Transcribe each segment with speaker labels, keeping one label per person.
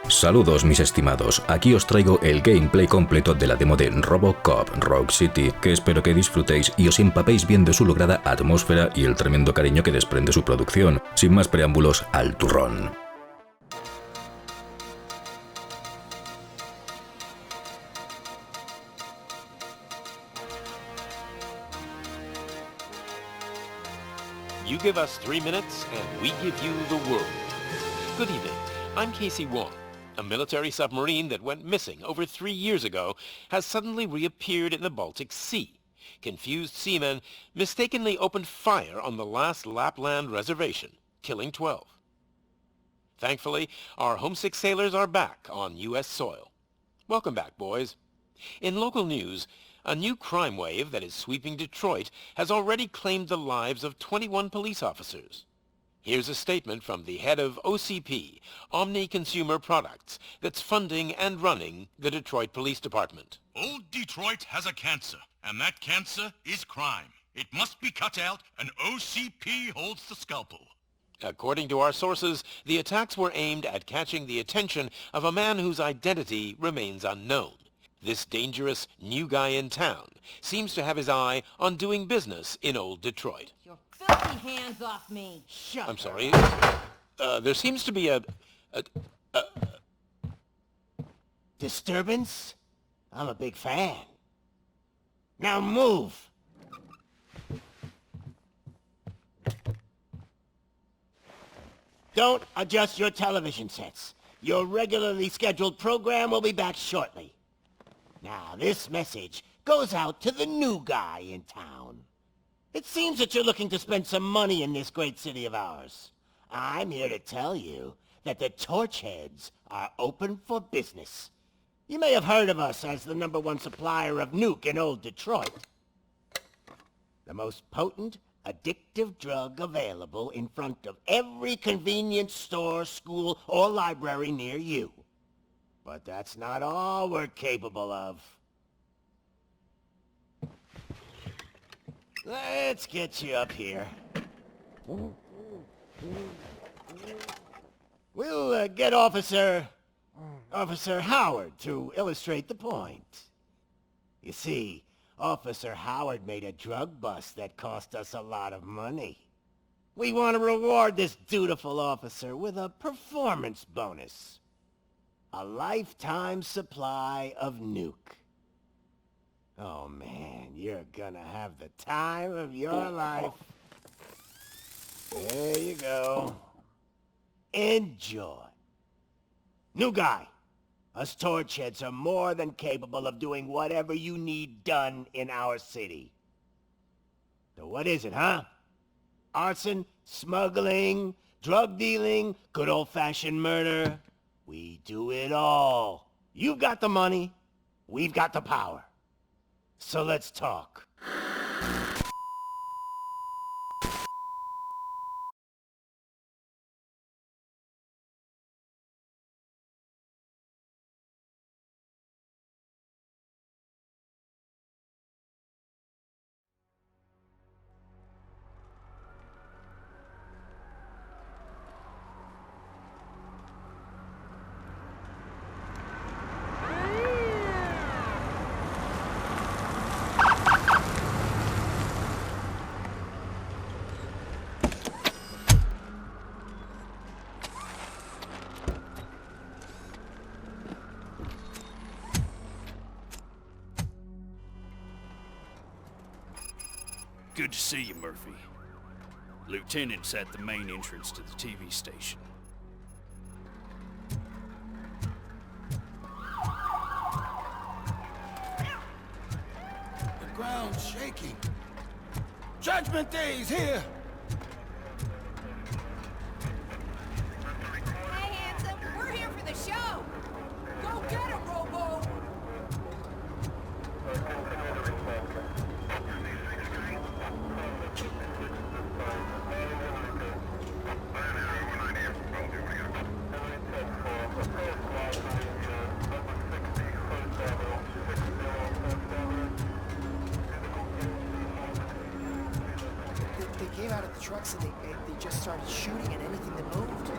Speaker 1: Saludos mis estimados, aquí os traigo el gameplay completo de la demo de Robocop Rogue City, que espero que disfrutéis y os empapéis bien de su lograda atmósfera y el tremendo cariño que desprende su producción. Sin más preámbulos, al turrón.
Speaker 2: You give us 3 minutes and we give you the world. Good evening, I'm Casey Wong. A military submarine that went missing over 3 years ago has suddenly reappeared in the Baltic Sea. Confused seamen mistakenly opened fire on the last Lapland reservation, killing 12. Thankfully, our homesick sailors are back on U.S. soil. Welcome back, boys. In local news, a new crime wave that is sweeping Detroit has already claimed the lives of 21 police officers. Here's a statement from the head of OCP, Omni Consumer Products, that's funding and running the Detroit Police Department.
Speaker 3: Old Detroit has a cancer, and that cancer is crime. It must be cut out, and OCP holds the scalpel.
Speaker 2: According to our sources, the attacks were aimed at catching the attention of a man whose identity remains unknown. This dangerous new guy in town seems to have his eye on doing business in Old Detroit.
Speaker 4: Your filthy hands off me! Shut
Speaker 2: I'm sorry. There seems to be a
Speaker 5: Disturbance? I'm a big fan. Now move! Don't adjust your television sets. Your regularly scheduled program will be back shortly. Now, this message goes out to the new guy in town. It seems that you're looking to spend some money in this great city of ours. I'm here to tell you that the Torchheads are open for business. You may have heard of us as the #1 supplier of nuke in Old Detroit. The most potent, addictive drug available in front of every convenience store, school, or library near you. But that's not all we're capable of. Let's get you up here. We'll get Officer Howard to illustrate the point. You see, Officer Howard made a drug bust that cost us a lot of money. We want to reward this dutiful officer with a performance bonus. A lifetime supply of nuke. Oh man, you're gonna have the time of your life. There you go. Enjoy. New guy, us Torchheads are more than capable of doing whatever you need done in our city. So what is it, huh? Arson, smuggling, drug dealing, good old-fashioned murder? We do it all. You've got the money, we've got the power. So let's talk.
Speaker 6: Good to see you, Murphy. Lieutenant's at the main entrance to the TV station.
Speaker 7: The ground's shaking. Judgment Day's here!
Speaker 4: Hey, handsome, we're here for the show! Go get him, Robo!
Speaker 8: trucks and they just started shooting at anything that moved.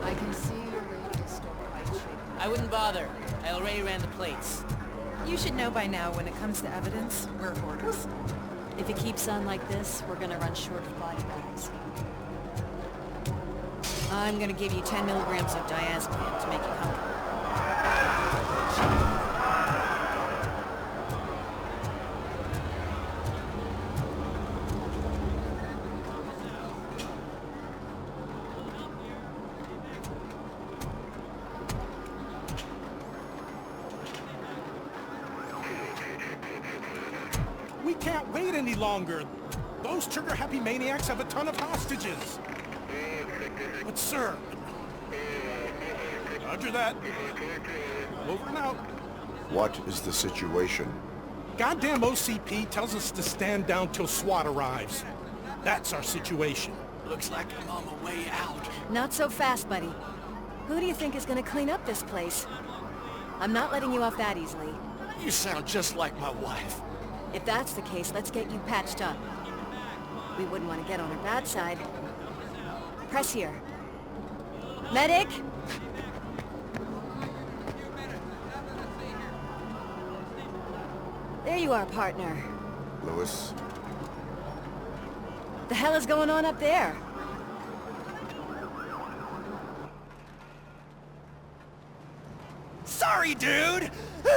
Speaker 4: I can see your radio store light shape.
Speaker 9: I wouldn't bother. I already ran the plates.
Speaker 10: You should know by now when it comes to evidence, we're hoarders.
Speaker 11: If it keeps on like this, we're gonna run short of body bags. I'm gonna give you 10 milligrams of diazepam to make you comfortable.
Speaker 7: We can't wait any longer. Those trigger-happy maniacs have a ton of hostages. But sir... Roger that. Over and out.
Speaker 12: What is the situation?
Speaker 7: Goddamn OCP tells us to stand down till SWAT arrives. That's our situation.
Speaker 8: Looks like I'm on my way out.
Speaker 11: Not so fast, buddy. Who do you think is gonna clean up this place? I'm not letting you off that easily.
Speaker 8: You sound just like my wife.
Speaker 11: If that's the case, let's get you patched up. We wouldn't want to get on her bad side. Press here. Medic! There you are, partner.
Speaker 12: Lewis?
Speaker 11: The hell is going on up there?
Speaker 8: Sorry, dude!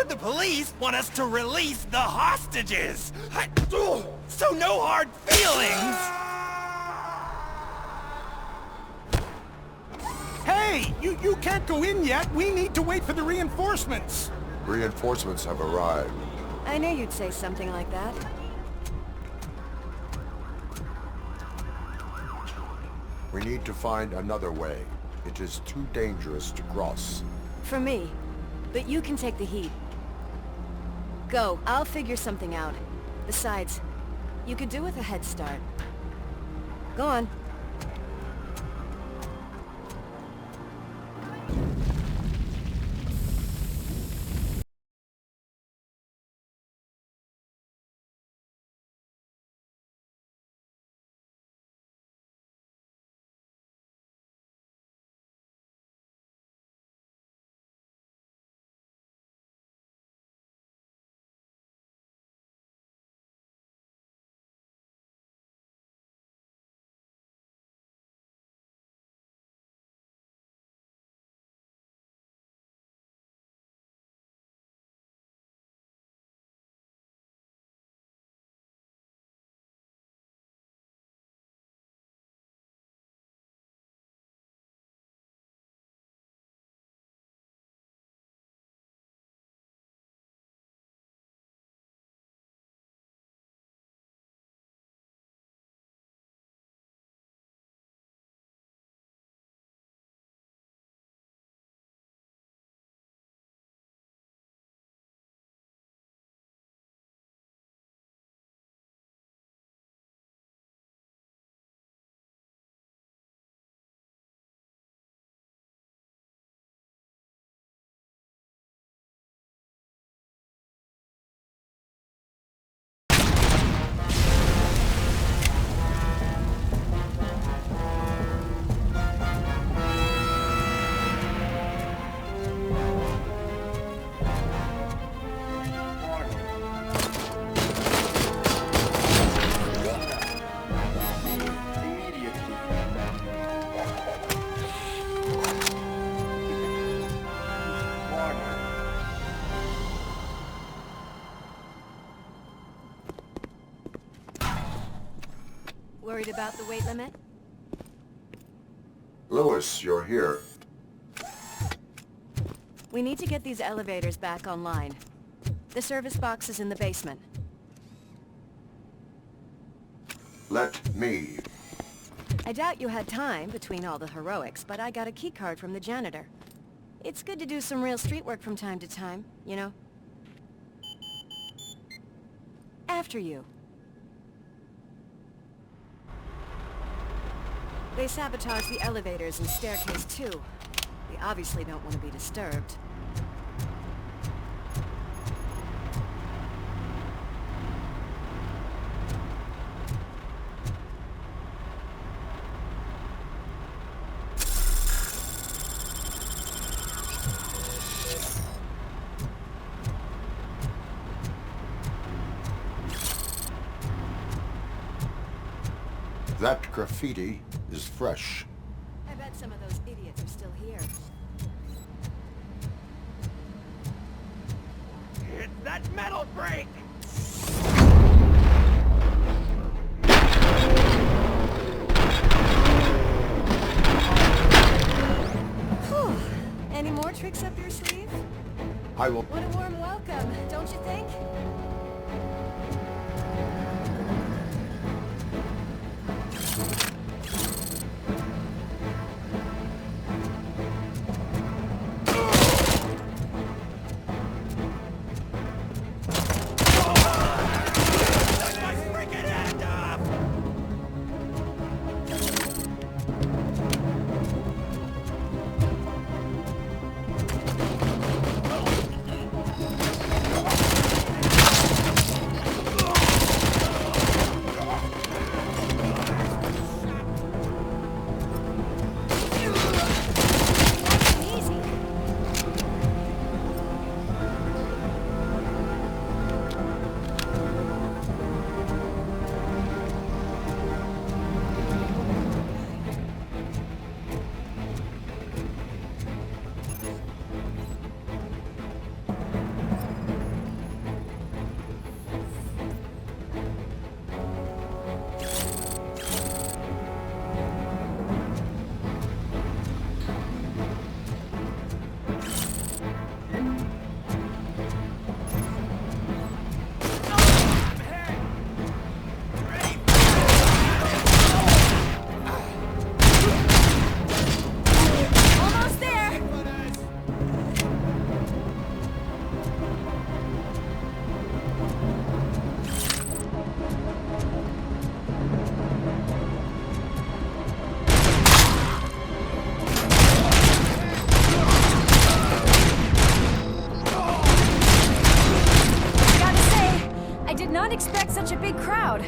Speaker 8: The police want us to release the hostages! So no hard feelings!
Speaker 7: Hey! You can't go in yet! We need to wait for the reinforcements!
Speaker 12: Reinforcements have arrived.
Speaker 11: I knew you'd say something like that.
Speaker 12: We need to find another way. It is too dangerous to cross.
Speaker 11: For me. But you can take the heat. Go. I'll figure something out. Besides, you could do with a head start. Go on. Worried about the weight limit?
Speaker 12: Lewis, you're here.
Speaker 11: We need to get these elevators back online. The service box is in the basement.
Speaker 12: Let me.
Speaker 11: I doubt you had time between all the heroics, but I got a keycard from the janitor. It's good to do some real street work from time to time, you know? After you. They sabotage the elevators and staircase too. They obviously don't want to be disturbed.
Speaker 12: That graffiti is fresh.
Speaker 11: I bet some of those idiots are still here.
Speaker 8: Hit that metal brake!
Speaker 11: Whew. Any more tricks up your sleeve?
Speaker 12: I will...
Speaker 11: What a warm welcome, don't you think? Not expect such a big crowd.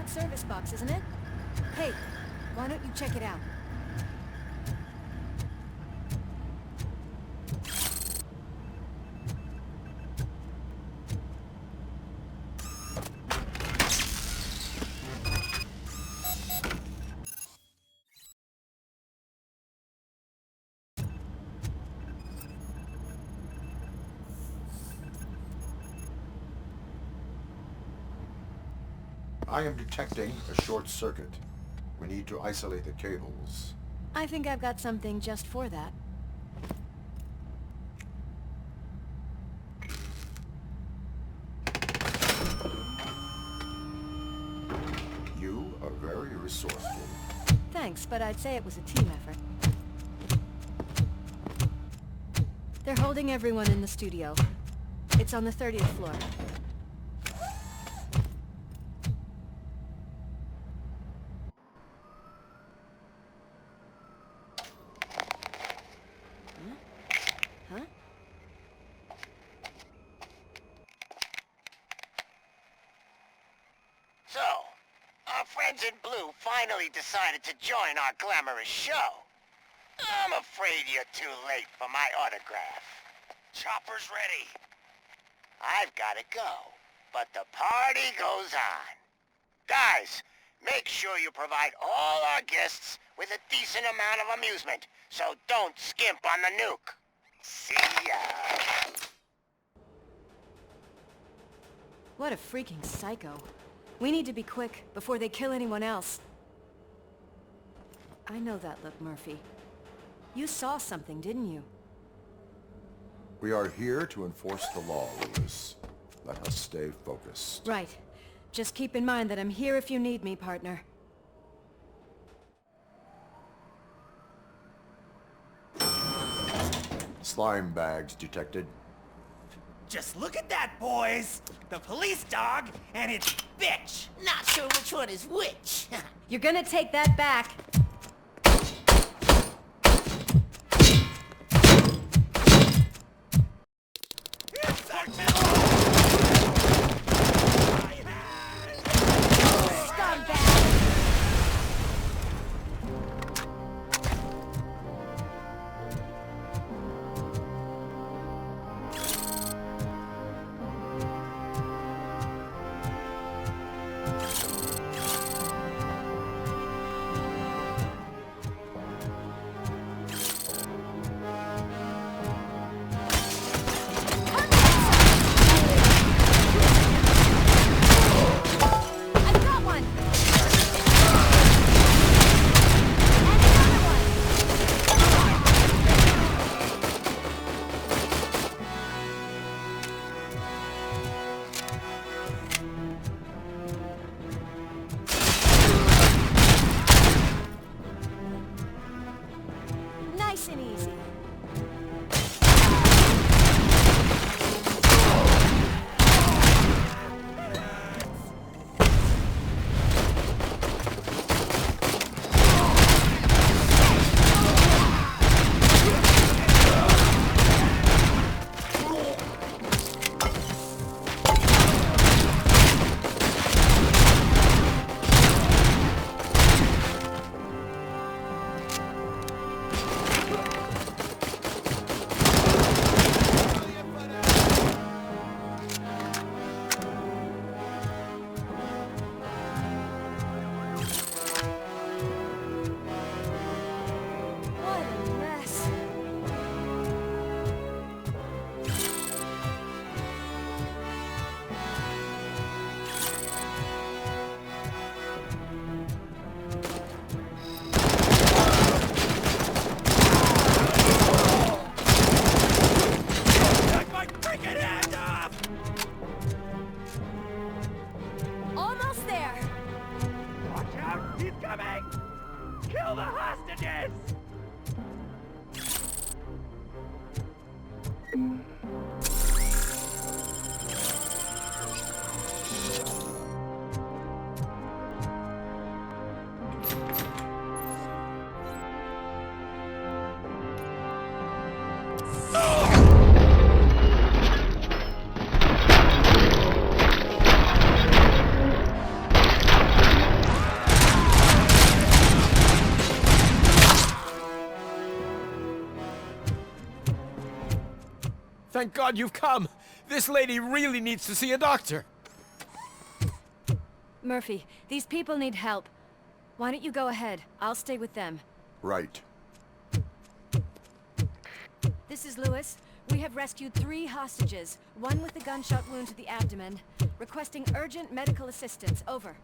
Speaker 11: Service box, isn't it? Hey, why don't you check it out?
Speaker 12: I am detecting a short circuit. We need to isolate the cables.
Speaker 11: I think I've got something just for that.
Speaker 12: You are very resourceful.
Speaker 11: Thanks, but I'd say it was a team effort. They're holding everyone in the studio. It's on the 30th floor.
Speaker 5: So, our friends in blue finally decided to join our glamorous show. I'm afraid you're too late for my autograph.
Speaker 8: Chopper's ready.
Speaker 5: I've got to go, but the party goes on. Guys, make sure you provide all our guests with a decent amount of amusement, so don't skimp on the nuke. See ya.
Speaker 11: What a freaking psycho. We need to be quick before they kill anyone else. I know that look, Murphy. You saw something, didn't you?
Speaker 12: We are here to enforce the law, Lewis. Let us stay focused.
Speaker 11: Right. Just keep in mind that I'm here if you need me, partner.
Speaker 12: Slime bags detected.
Speaker 8: Just look at that, boys! The police dog and its bitch!
Speaker 5: Not sure which one is which.
Speaker 11: You're gonna take that back. Nice and easy.
Speaker 8: Kill the hostages!
Speaker 13: Thank God you've come! This lady really needs to see a doctor!
Speaker 11: Murphy, these people need help. Why don't you go ahead? I'll stay with them.
Speaker 12: Right.
Speaker 11: This is Lewis. We have rescued 3 hostages, one with a gunshot wound to the abdomen. Requesting urgent medical assistance. Over.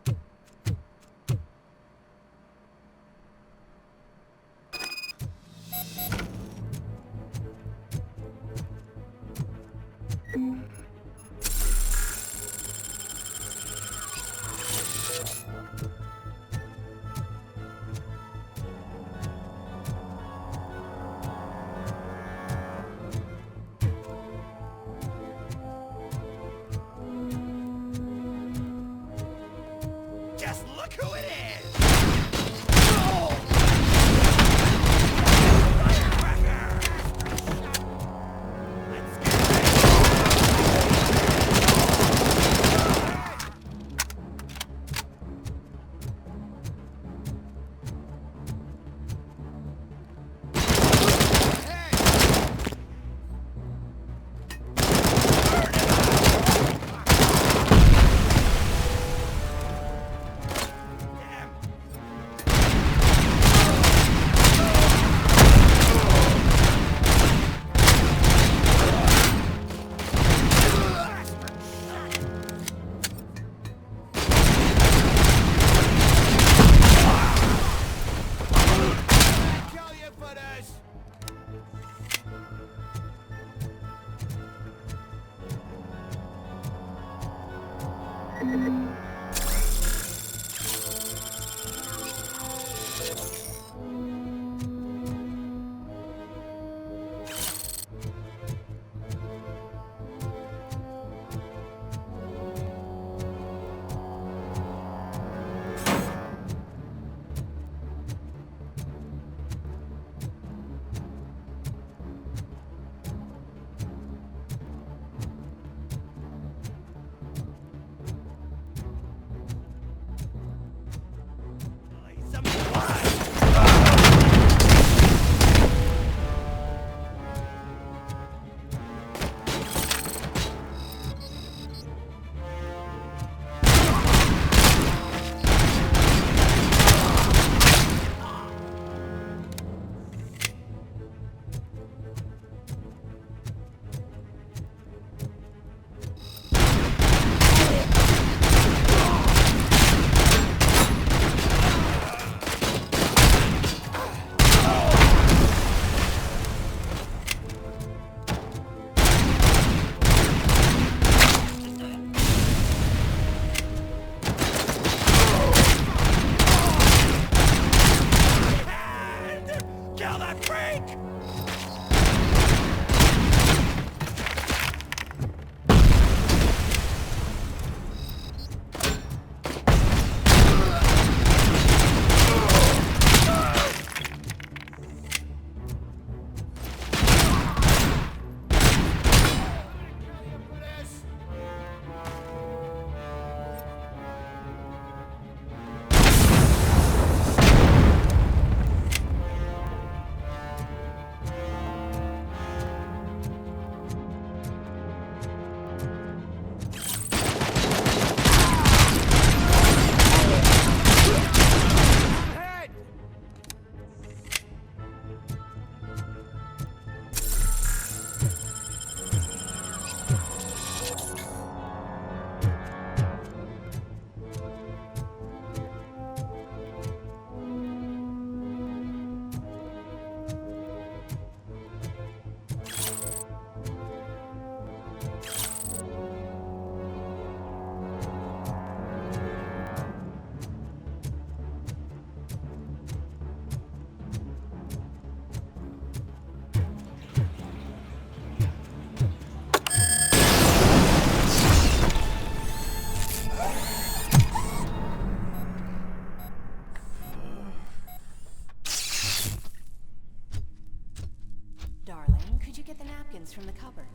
Speaker 11: From the cupboard.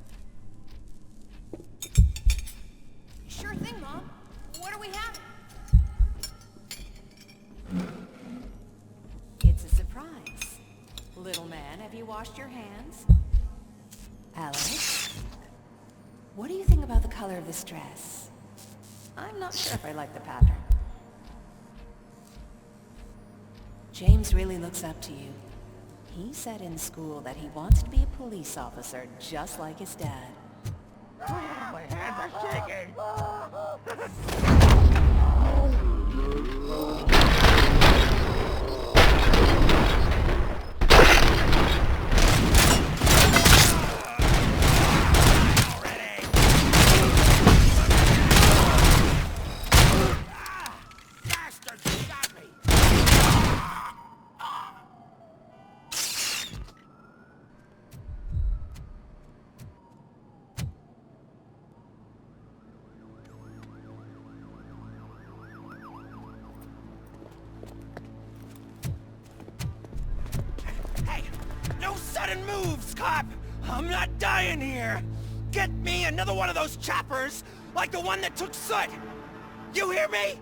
Speaker 4: Sure thing, Mom. What do we have?
Speaker 11: It's a surprise. Little man, have you washed your hands? Alex? What do you think about the color of this dress? I'm not sure if I like the pattern. James really looks up to you. He said in school that he wants to be a police officer just like his dad.
Speaker 8: My hands are shaking! Sudden moves, cop! I'm not dying here! Get me another one of those choppers, like the one that took Soot! You hear me?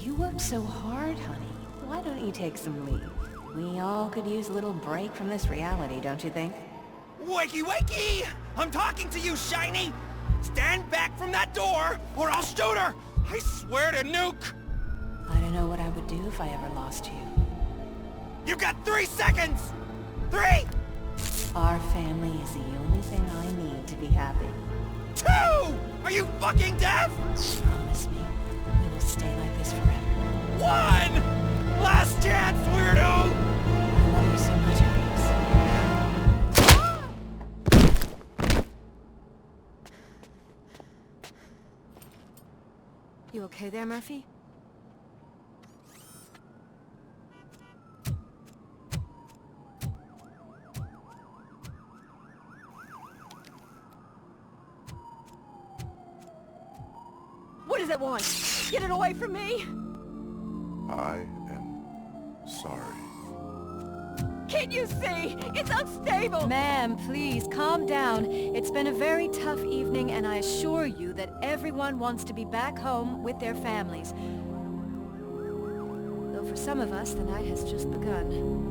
Speaker 11: You work so hard, honey. Why don't you take some leave? We all could use a little break from this reality, don't you think?
Speaker 8: Wakey, wakey! I'm talking to you, Shiny! Stand back from that door, or I'll shoot her! I swear to nuke!
Speaker 11: I don't know what I would do if I ever lost you.
Speaker 8: You got 3 seconds! 3!
Speaker 11: Our family is the only thing I need to be happy.
Speaker 8: 2! Are you fucking deaf?
Speaker 11: Promise me, we will stay like this forever.
Speaker 8: 1! Last chance, weirdo!
Speaker 11: I love you so much, Alex. You okay there, Murphy?
Speaker 4: What does it want? Get it away from me!
Speaker 12: I am sorry.
Speaker 4: Can't you see? It's unstable!
Speaker 11: Ma'am, please, calm down. It's been a very tough evening, and I assure you that everyone wants to be back home with their families. Though for some of us, the night has just begun.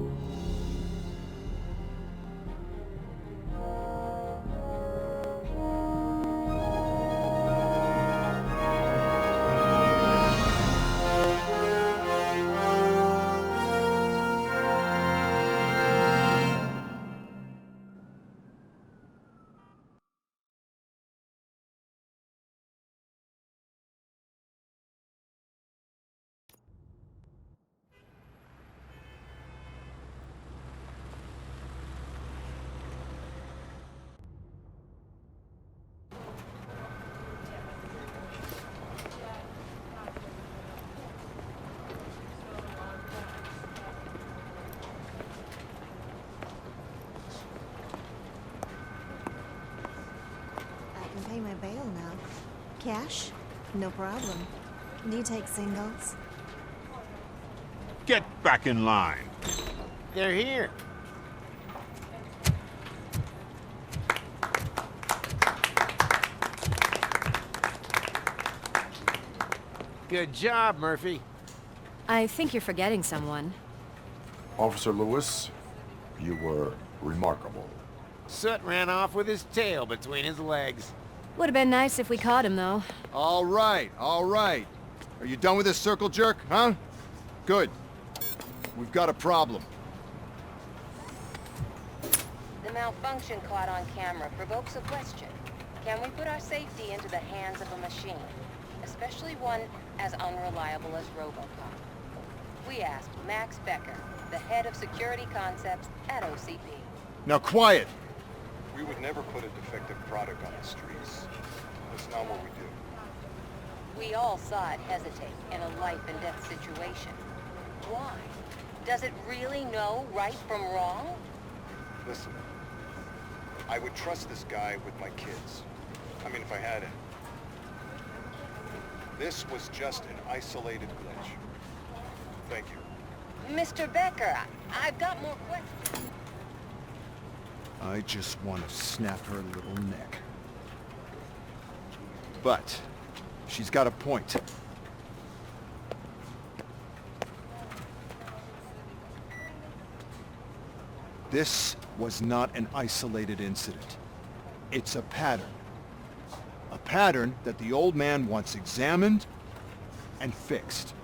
Speaker 14: Pay my bail now. Cash? No problem. Do you take singles?
Speaker 3: Get back in line.
Speaker 5: They're here. Good job, Murphy.
Speaker 11: I think you're forgetting someone.
Speaker 12: Officer Lewis, you were remarkable.
Speaker 5: Soot ran off with his tail between his legs.
Speaker 11: Would have been nice if we caught him, though.
Speaker 15: All right, all right. Are you done with this circle jerk, huh? Good. We've got a problem.
Speaker 16: The malfunction caught on camera provokes a question. Can we put our safety into the hands of a machine? Especially one as unreliable as Robocop. We asked Max Becker, the head of security concepts at OCP.
Speaker 15: Now quiet!
Speaker 17: We would never put a defective product on the streets. That's not what we do.
Speaker 16: We all saw it hesitate in a life-and-death situation. Why? Does it really know right from wrong?
Speaker 17: Listen, I would trust this guy with my kids. I mean, if I had it. This was just an isolated glitch. Thank you.
Speaker 16: Mr. Becker, I've got more questions.
Speaker 15: I just want to snap her little neck. But she's got a point. This was not an isolated incident. It's a pattern. A pattern that the old man wants examined and fixed.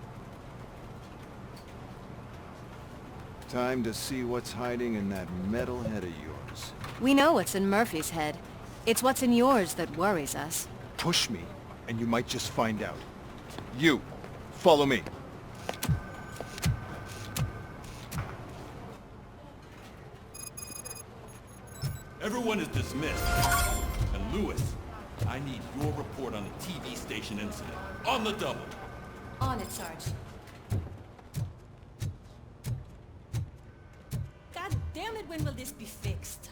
Speaker 15: Time to see what's hiding in that metal head of yours.
Speaker 11: We know what's in Murphy's head. It's what's in yours that worries us.
Speaker 15: Push me, and you might just find out. You, follow me.
Speaker 18: Everyone is dismissed. And Lewis, I need your report on the TV station incident. On the double.
Speaker 11: On it, Sarge.
Speaker 9: God damn it, when will this be fixed?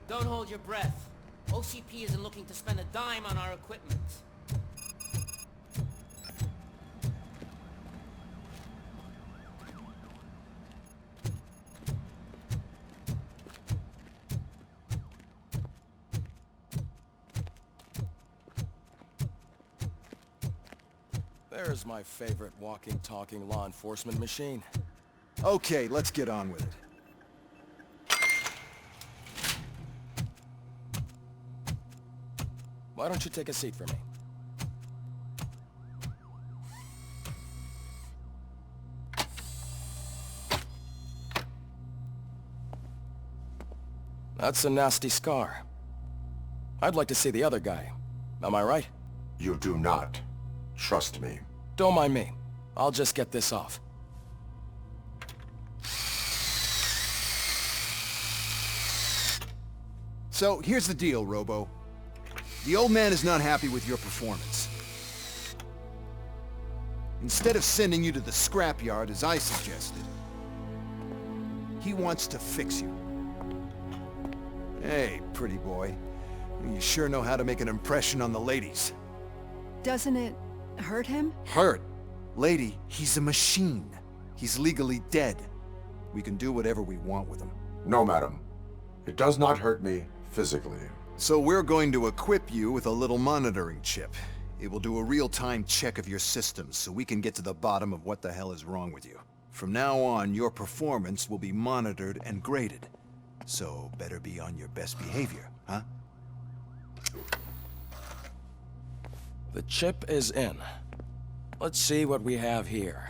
Speaker 9: Don't hold your breath. OCP isn't looking to spend a dime on our equipment.
Speaker 19: There's my favorite walking, talking law enforcement machine.
Speaker 15: Okay, let's get on with it.
Speaker 19: Why don't you take a seat for me? That's a nasty scar. I'd like to see the other guy. Am I right?
Speaker 12: You do not. Trust me.
Speaker 19: Don't mind me. I'll just get this off.
Speaker 15: So, here's the deal, Robo. The old man is not happy with your performance. Instead of sending you to the scrapyard as I suggested, he wants to fix you. Hey, pretty boy. You sure know how to make an impression on the ladies.
Speaker 10: Doesn't it hurt him?
Speaker 15: Hurt? Lady, he's a machine. He's legally dead. We can do whatever we want with him.
Speaker 12: No, madam. It does not hurt me physically.
Speaker 15: So we're going to equip you with a little monitoring chip. It will do a real-time check of your systems so we can get to the bottom of what the hell is wrong with you. From now on, your performance will be monitored and graded. So better be on your best behavior, huh?
Speaker 19: The chip is in. Let's see what we have here.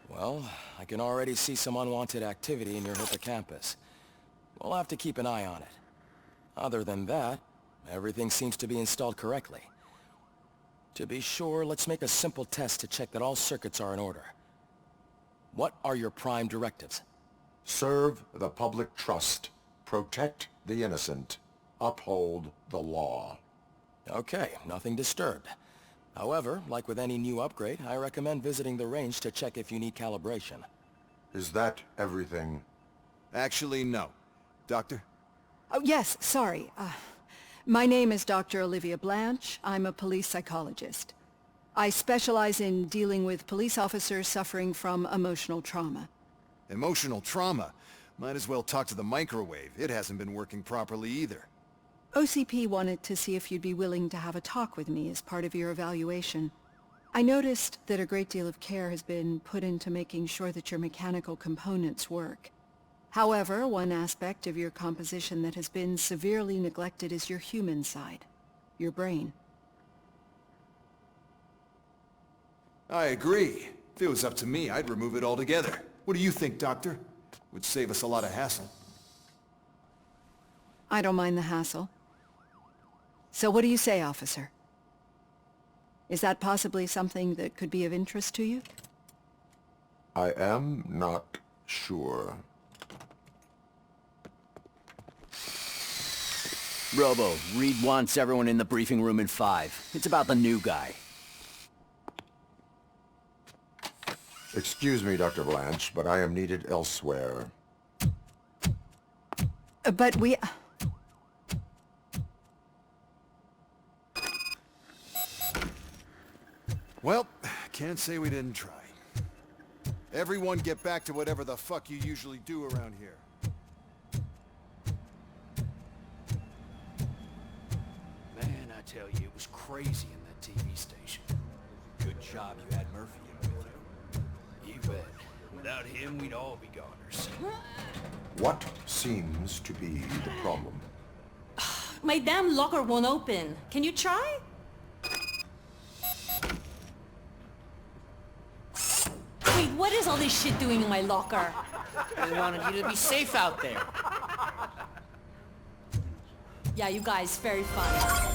Speaker 19: Well, I can already see some unwanted activity in your hippocampus. We'll have to keep an eye on it. Other than that, everything seems to be installed correctly. To be sure, let's make a simple test to check that all circuits are in order. What are your prime directives?
Speaker 12: Serve the public trust. Protect the innocent. Uphold the law.
Speaker 19: Okay, nothing disturbed. However, like with any new upgrade, I recommend visiting the range to check if you need calibration.
Speaker 12: Is that everything?
Speaker 15: Actually, no. Doctor?
Speaker 10: Oh, yes, sorry. My name is Dr. Olivia Blanche. I'm a police psychologist. I specialize in dealing with police officers suffering from emotional trauma.
Speaker 15: Emotional trauma? Might as well talk to the microwave. It hasn't been working properly either.
Speaker 10: OCP wanted to see if you'd be willing to have a talk with me as part of your evaluation. I noticed that a great deal of care has been put into making sure that your mechanical components work. However, one aspect of your composition that has been severely neglected is your human side, your brain.
Speaker 15: I agree. If it was up to me, I'd remove it altogether. What do you think, Doctor? Would save us a lot of hassle.
Speaker 10: I don't mind the hassle. So what do you say, officer? Is that possibly something that could be of interest to you?
Speaker 12: I am not sure.
Speaker 20: Robo, Reed wants everyone in the briefing room in 5. It's about the new guy.
Speaker 12: Excuse me, Dr. Blanche, but I am needed elsewhere.
Speaker 10: But we...
Speaker 15: Well, can't say we didn't try. Everyone get back to whatever the fuck you usually do around here.
Speaker 6: Man, I tell you, it was crazy in that TV station. Good job you had Murphy in with you. You bet. Without him, we'd all be goners.
Speaker 12: What seems to be the problem?
Speaker 9: My damn locker won't open. Can you try? Wait, what is all this shit doing in my locker?
Speaker 13: I wanted you to be safe out there.
Speaker 9: Yeah, you guys, very fun.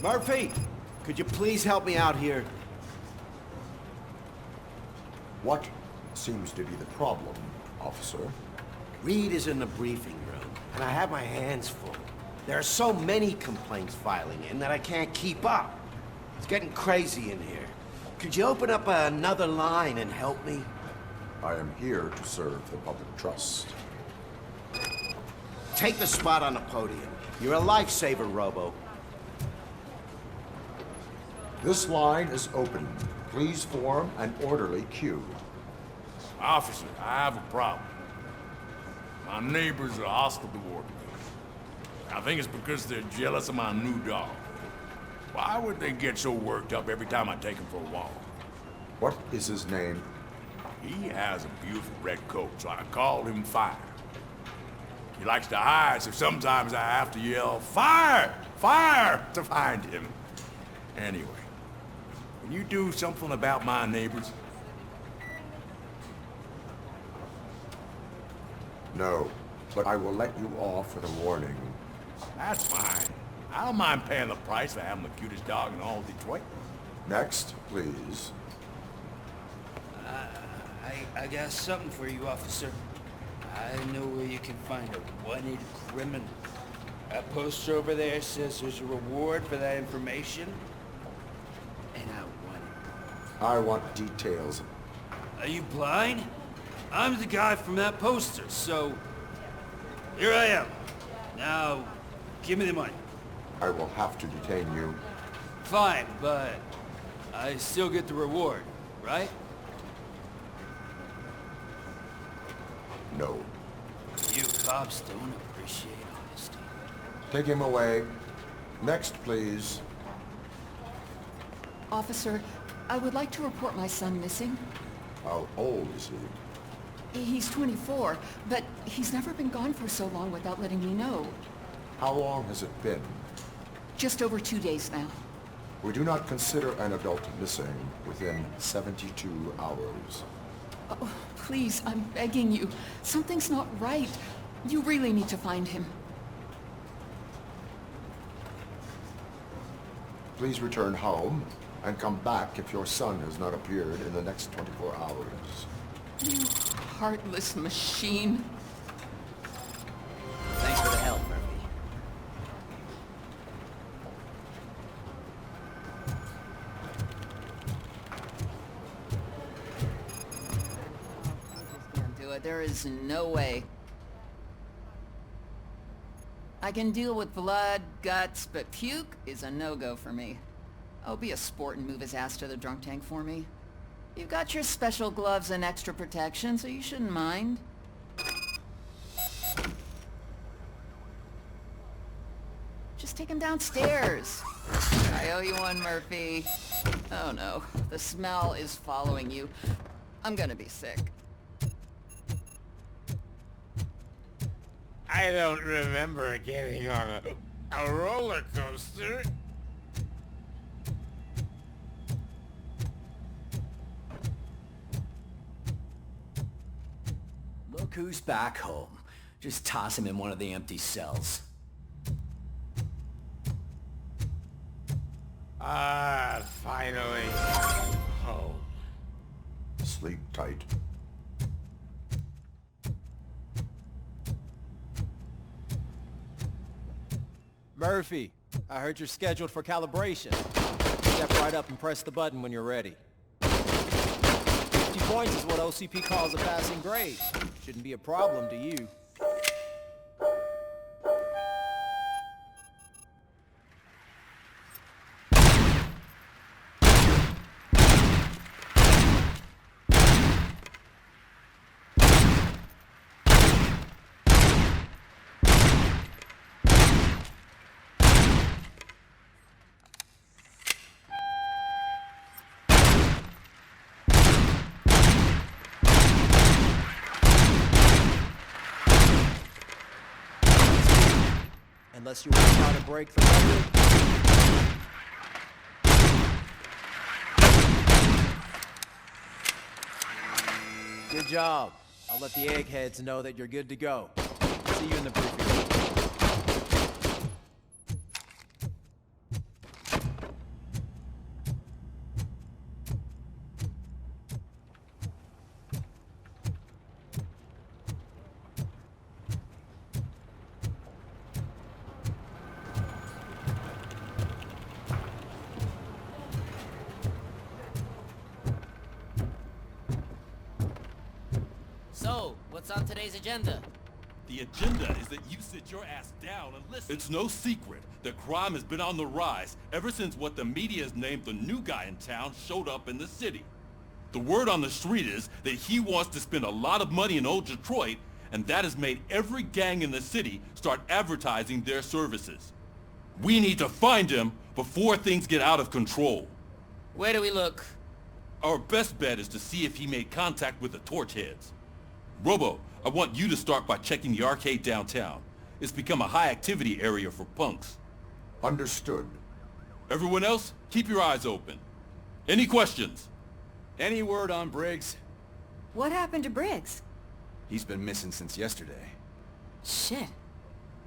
Speaker 5: Murphy, could you please help me out here?
Speaker 12: What seems to be the problem, officer?
Speaker 5: Reed is in the briefing room, and I have my hands full. There are so many complaints filing in that I can't keep up. It's getting crazy in here. Could you open up another line and help me?
Speaker 12: I am here to serve the public trust.
Speaker 5: Take the spot on the podium. You're a lifesaver, Robo.
Speaker 12: This line is open. Please form an orderly queue.
Speaker 18: Officer, I have a problem. My neighbors are hostile toward me. I think it's because they're jealous of my new dog. Why would they get so worked up every time I take him for a walk?
Speaker 12: What is his name?
Speaker 18: He has a beautiful red coat, so I called him Fire. He likes to hide, so sometimes I have to yell, "Fire! Fire!" to find him. Anyway, can you do something about my neighbors?
Speaker 12: No, but I will let you off with a warning.
Speaker 18: That's fine. I don't mind paying the price for having the cutest dog in all Detroit.
Speaker 12: Next, please.
Speaker 6: I got something for you, officer. I know where you can find a wanted criminal. That poster over there says there's a reward for that information. And I want it.
Speaker 12: I want details.
Speaker 6: Are you blind? I'm the guy from that poster, so... here I am. Now, give me the money.
Speaker 12: I will have to detain you.
Speaker 6: Fine, but I still get the reward, right?
Speaker 12: No.
Speaker 6: You cops don't appreciate honesty.
Speaker 12: Take him away. Next, please.
Speaker 10: Officer, I would like to report my son missing.
Speaker 12: How old is he?
Speaker 10: He's 24, but he's never been gone for so long without letting me know.
Speaker 12: How long has it been?
Speaker 10: Just over 2 days now.
Speaker 12: We do not consider an adult missing within 72 hours.
Speaker 10: Oh, please, I'm begging you. Something's not right. You really need to find him.
Speaker 12: Please return home and come back if your son has not appeared in the next 24 hours.
Speaker 10: You heartless machine.
Speaker 20: Thanks for the help, Murphy.
Speaker 9: There is no way. I can deal with blood, guts, but puke is a no-go for me. Oh, be a sport and move his ass to the drunk tank for me. You've got your special gloves and extra protection, so you shouldn't mind. Just take him downstairs. I owe you one, Murphy. Oh no, the smell is following you. I'm gonna be sick.
Speaker 13: I don't remember getting on a roller coaster.
Speaker 20: Look who's back home. Just toss him in one of the empty cells.
Speaker 13: Ah, finally. Home.
Speaker 12: Sleep tight.
Speaker 21: Murphy, I heard you're scheduled for calibration. Step right up and press the button when you're ready. 50 points is what OCP calls a passing grade. Shouldn't be a problem to you. Unless you want to try to break the record. Good job. I'll let the eggheads know that you're good to go. See you in the briefing room.
Speaker 9: So, what's on today's agenda?
Speaker 1: The agenda is that you sit your ass down and listen. It's no secret that crime has been on the rise ever since what the media has named the new guy in town showed up in the city. The word on the street is that he wants to spend a lot of money in old Detroit, and that has made every gang in the city start advertising their services. We need to find him before things get out of control.
Speaker 6: Where do we look?
Speaker 1: Our best bet is to see if he made contact with the torch heads. Robo, I want you to start by checking the arcade downtown. It's become a high-activity area for punks.
Speaker 12: Understood.
Speaker 1: Everyone else, keep your eyes open. Any questions?
Speaker 15: Any word on Briggs?
Speaker 11: What happened to Briggs?
Speaker 15: He's been missing since yesterday.
Speaker 11: Shit.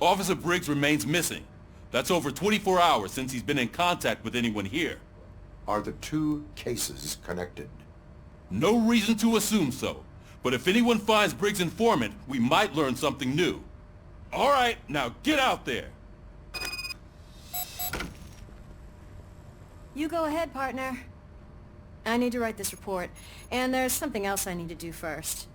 Speaker 1: Officer Briggs remains missing. That's over 24 hours since he's been in contact with anyone here.
Speaker 12: Are the two cases connected?
Speaker 1: No reason to assume so. But if anyone finds Briggs' informant, we might learn something new. All right, now get out there.
Speaker 11: You go ahead, partner. I need to write this report, and there's something else I need to do first.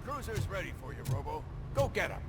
Speaker 18: Cruiser's ready for you, Robo. Go get him.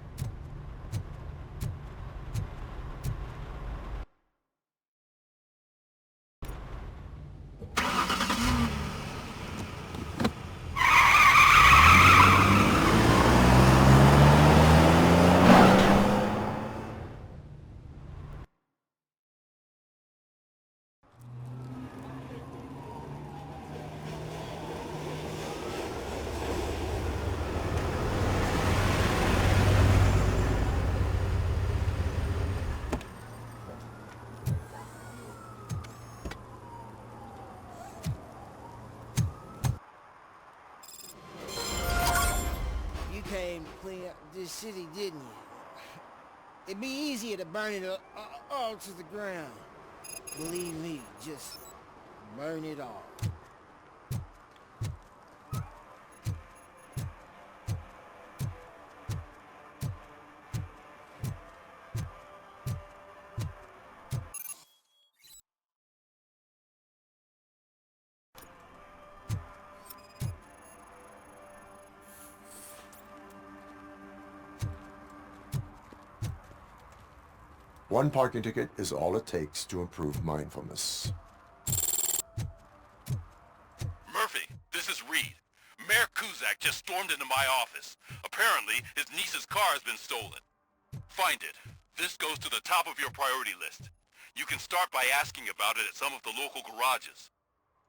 Speaker 5: Came to clean up this city, didn't you? It'd be easier to burn it all to the ground. Believe me, just burn it all.
Speaker 12: One parking ticket is all it takes to improve mindfulness.
Speaker 3: Murphy, this is Reed. Mayor Kuzak just stormed into my office. Apparently, his niece's car has been stolen. Find it. This goes to the top of your priority list. You can start by asking about it at some of the local garages.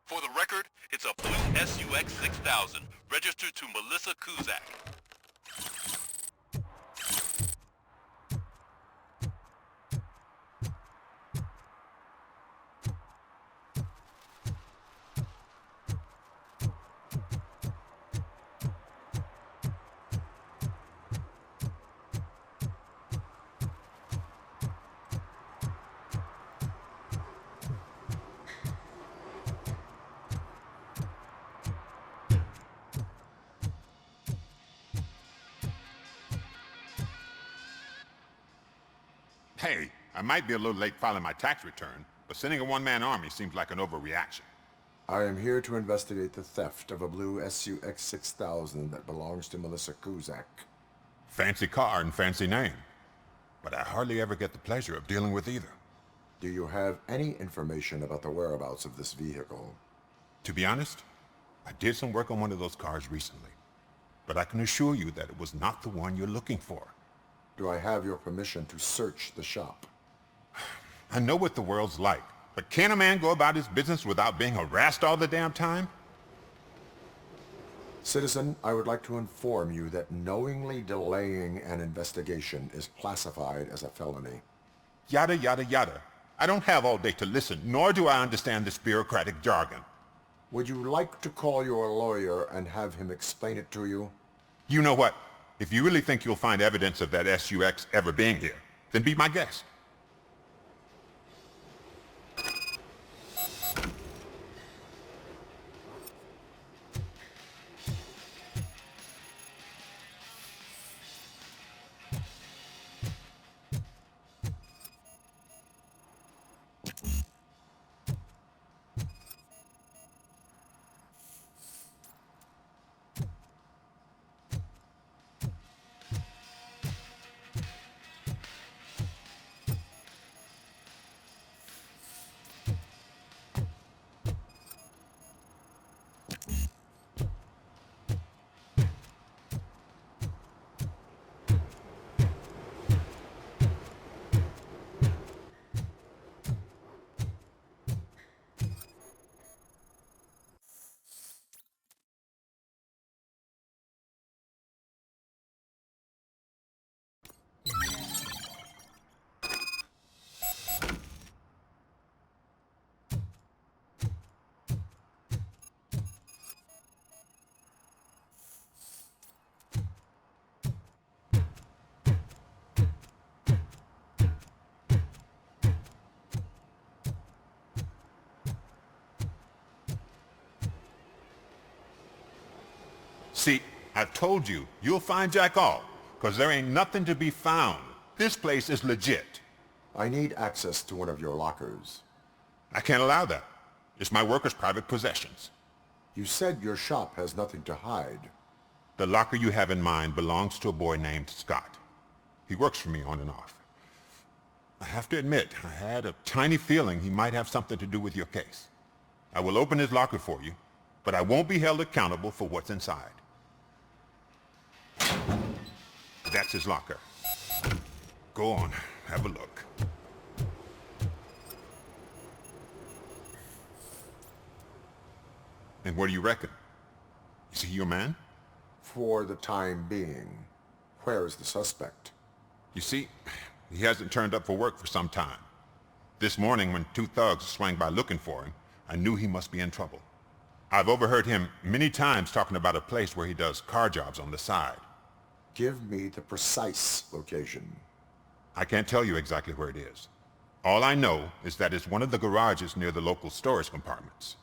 Speaker 3: For the record, it's a blue SUX 6000, registered to Melissa Kuzak.
Speaker 22: Hey, I might be a little late filing my tax return, but sending a one-man army seems like an overreaction.
Speaker 12: I am here to investigate the theft of a blue SUX 6000 that belongs to Melissa Kuzak.
Speaker 22: Fancy car and fancy name, but I hardly ever get the pleasure of dealing with either.
Speaker 12: Do you have any information about the whereabouts of this vehicle?
Speaker 22: To be honest, I did some work on one of those cars recently, but I can assure you that it was not the one you're looking for.
Speaker 12: Do I have your permission to search the shop?
Speaker 22: I know what the world's like, but can a man go about his business without being harassed all the damn time?
Speaker 12: Citizen, I would like to inform you that knowingly delaying an investigation is classified as a felony.
Speaker 22: Yada, yada, yada. I don't have all day to listen, nor do I understand this bureaucratic jargon.
Speaker 12: Would you like to call your lawyer and have him explain it to you?
Speaker 22: You know what? If you really think you'll find evidence of that SUX ever being here, then be my guest. see, I've told you, you'll find Jack all, because there ain't nothing to be found. This place is legit.
Speaker 12: I need access to one of your lockers.
Speaker 22: I can't allow that. It's my workers' private possessions.
Speaker 12: You said your shop has nothing to hide.
Speaker 22: The locker you have in mind belongs to a boy named Scott. He works for me on and off. I have to admit, I had a tiny feeling he might have something to do with your case. I will open his locker for you, but I won't be held accountable for what's inside. That's his locker. Go on, have a look. And what do you reckon? Is he your man?
Speaker 12: For the time being. Where is the suspect?
Speaker 22: You see, he hasn't turned up for work for some time. This morning, when two thugs swang by looking for him, I knew he must be in trouble. I've overheard him many times talking about a place where he does car jobs on the side.
Speaker 12: Give me the precise location.
Speaker 22: I can't tell you exactly where it is. All I know is that it's one of the garages near the local storage compartments.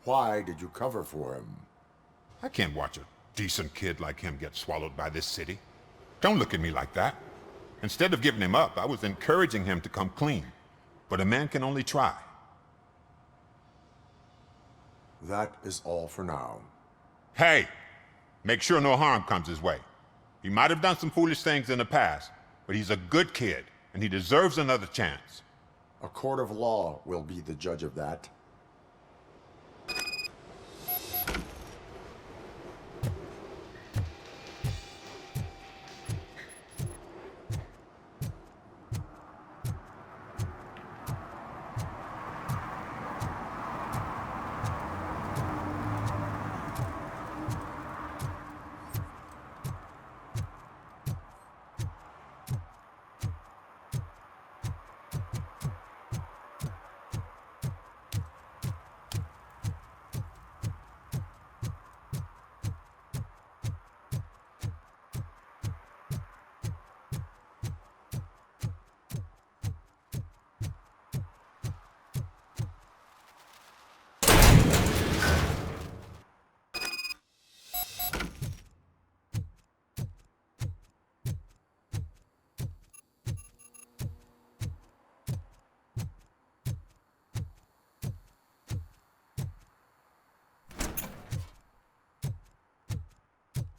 Speaker 12: Why did you cover for him?
Speaker 22: I can't watch a decent kid like him get swallowed by this city. Don't look at me like that. Instead of giving him up, I was encouraging him to come clean. But a man can only try.
Speaker 12: That is all for now.
Speaker 22: Hey! Make sure no harm comes his way. He might have done some foolish things in the past, but he's a good kid, and he deserves another chance.
Speaker 12: A court of law will be the judge of that.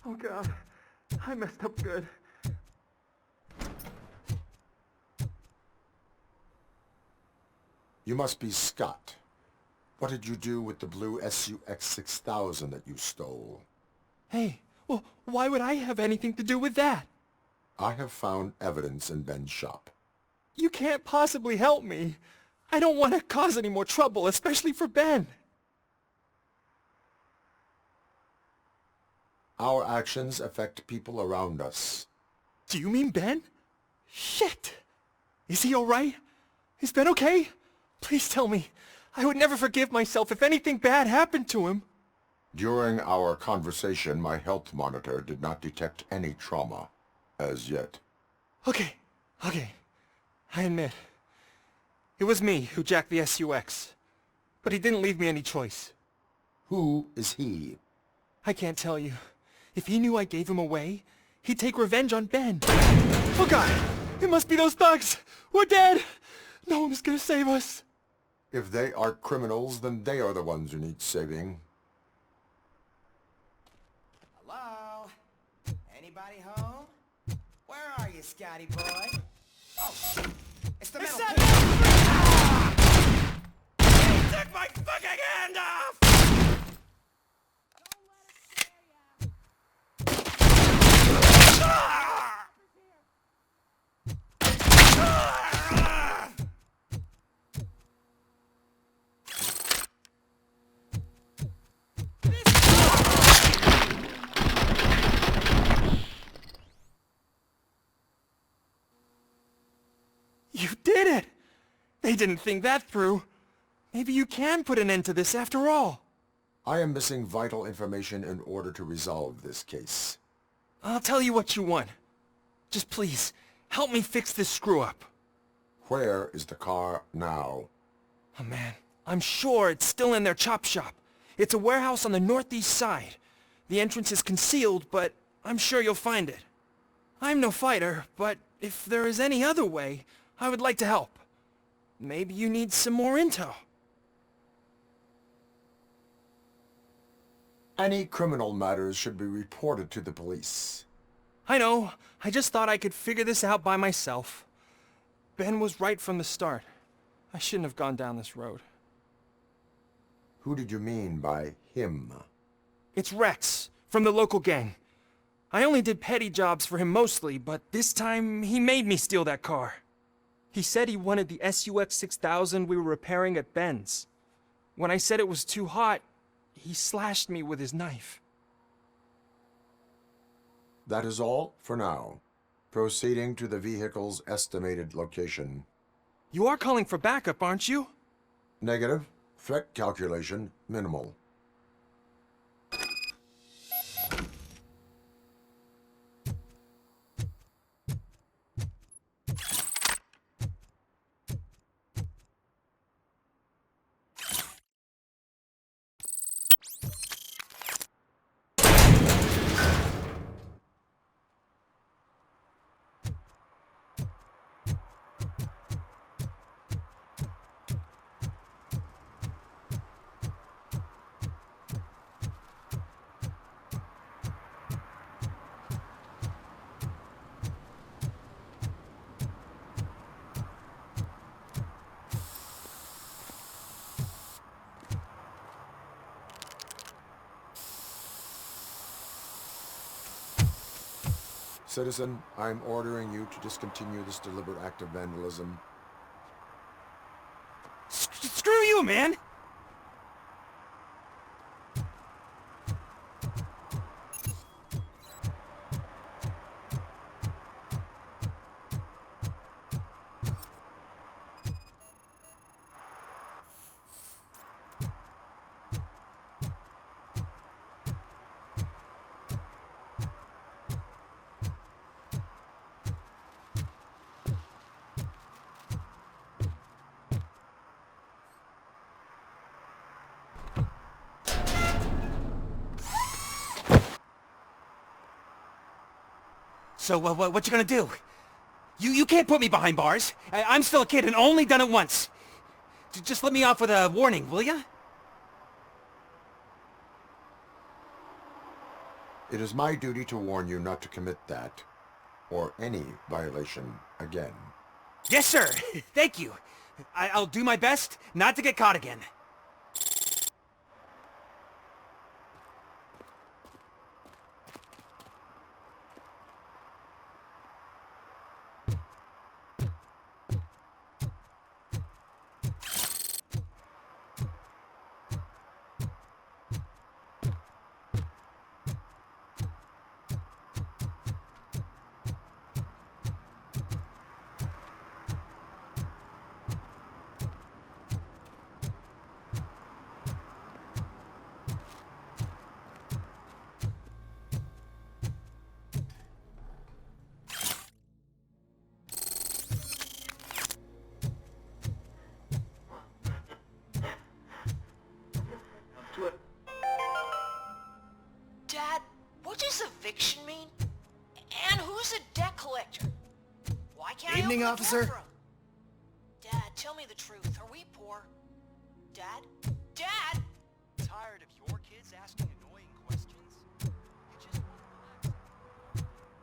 Speaker 2: Oh God, I messed up good.
Speaker 12: You must be Scott. What did you do with the blue SUX 6000 that you stole?
Speaker 2: Hey, well, why would I have anything to do with that?
Speaker 12: I have found evidence in Ben's shop.
Speaker 2: You can't possibly help me. I don't want to cause any more trouble, especially for Ben.
Speaker 12: Our actions affect people around us.
Speaker 2: Do you mean Ben? Shit! Is he alright? Is Ben okay? Please tell me. I would never forgive myself if anything bad happened to him.
Speaker 12: During our conversation, my health monitor did not detect any trauma, as yet.
Speaker 2: Okay. I admit. It was me who jacked the SUX. But he didn't leave me any choice.
Speaker 12: Who is he?
Speaker 2: I can't tell you. If he knew I gave him away, he'd take revenge on Ben. Oh God! It must be those thugs! We're dead! No one is gonna save us.
Speaker 12: If they are criminals, then they are the ones who need saving.
Speaker 8: Hello? Anybody home? Where are you, Scotty boy? Oh, shit. It's the metal kid. He took my fucking hand off!
Speaker 2: You did it! They didn't think that through. Maybe you can put an end to this after all.
Speaker 12: I am missing vital information in order to resolve this case.
Speaker 2: I'll tell you what you want. Just please, help me fix this screw-up.
Speaker 12: Where is the car now?
Speaker 2: Oh man, I'm sure it's still in their chop shop. It's a warehouse on the northeast side. The entrance is concealed, but I'm sure you'll find it. I'm no fighter, but if there is any other way, I would like to help. Maybe you need some more intel.
Speaker 12: Any criminal matters should be reported to the police.
Speaker 2: I know. I just thought I could figure this out by myself. Ben was right from the start. I shouldn't have gone down this road.
Speaker 12: Who did you mean by him?
Speaker 2: It's Rex, from the local gang. I only did petty jobs for him mostly, but this time he made me steal that car. He said he wanted the SUX 6000 we were repairing at Ben's. When I said it was too hot, he slashed me with his knife.
Speaker 12: That is all for now. Proceeding to the vehicle's estimated location.
Speaker 2: You are calling for backup, aren't you?
Speaker 12: Negative. Threat calculation minimal. Citizen, I'm ordering you to discontinue this deliberate act of vandalism.
Speaker 8: Screw you, man! So, what you gonna do? You can't put me behind bars. I'm still a kid and only done it once. Just let me off with a warning, will ya?
Speaker 12: It is my duty to warn you not to commit that, or any violation, again.
Speaker 8: Yes, sir. Thank you. I'll do my best not to get caught again.
Speaker 4: Dad, what does eviction mean? And who's a debt collector? Why can't
Speaker 8: Evening,
Speaker 4: I open
Speaker 8: officer.
Speaker 4: the courtroom? Dad, tell me the truth. Are we poor? Dad? Dad?
Speaker 8: Tired of your kids asking annoying questions? You just want to relax.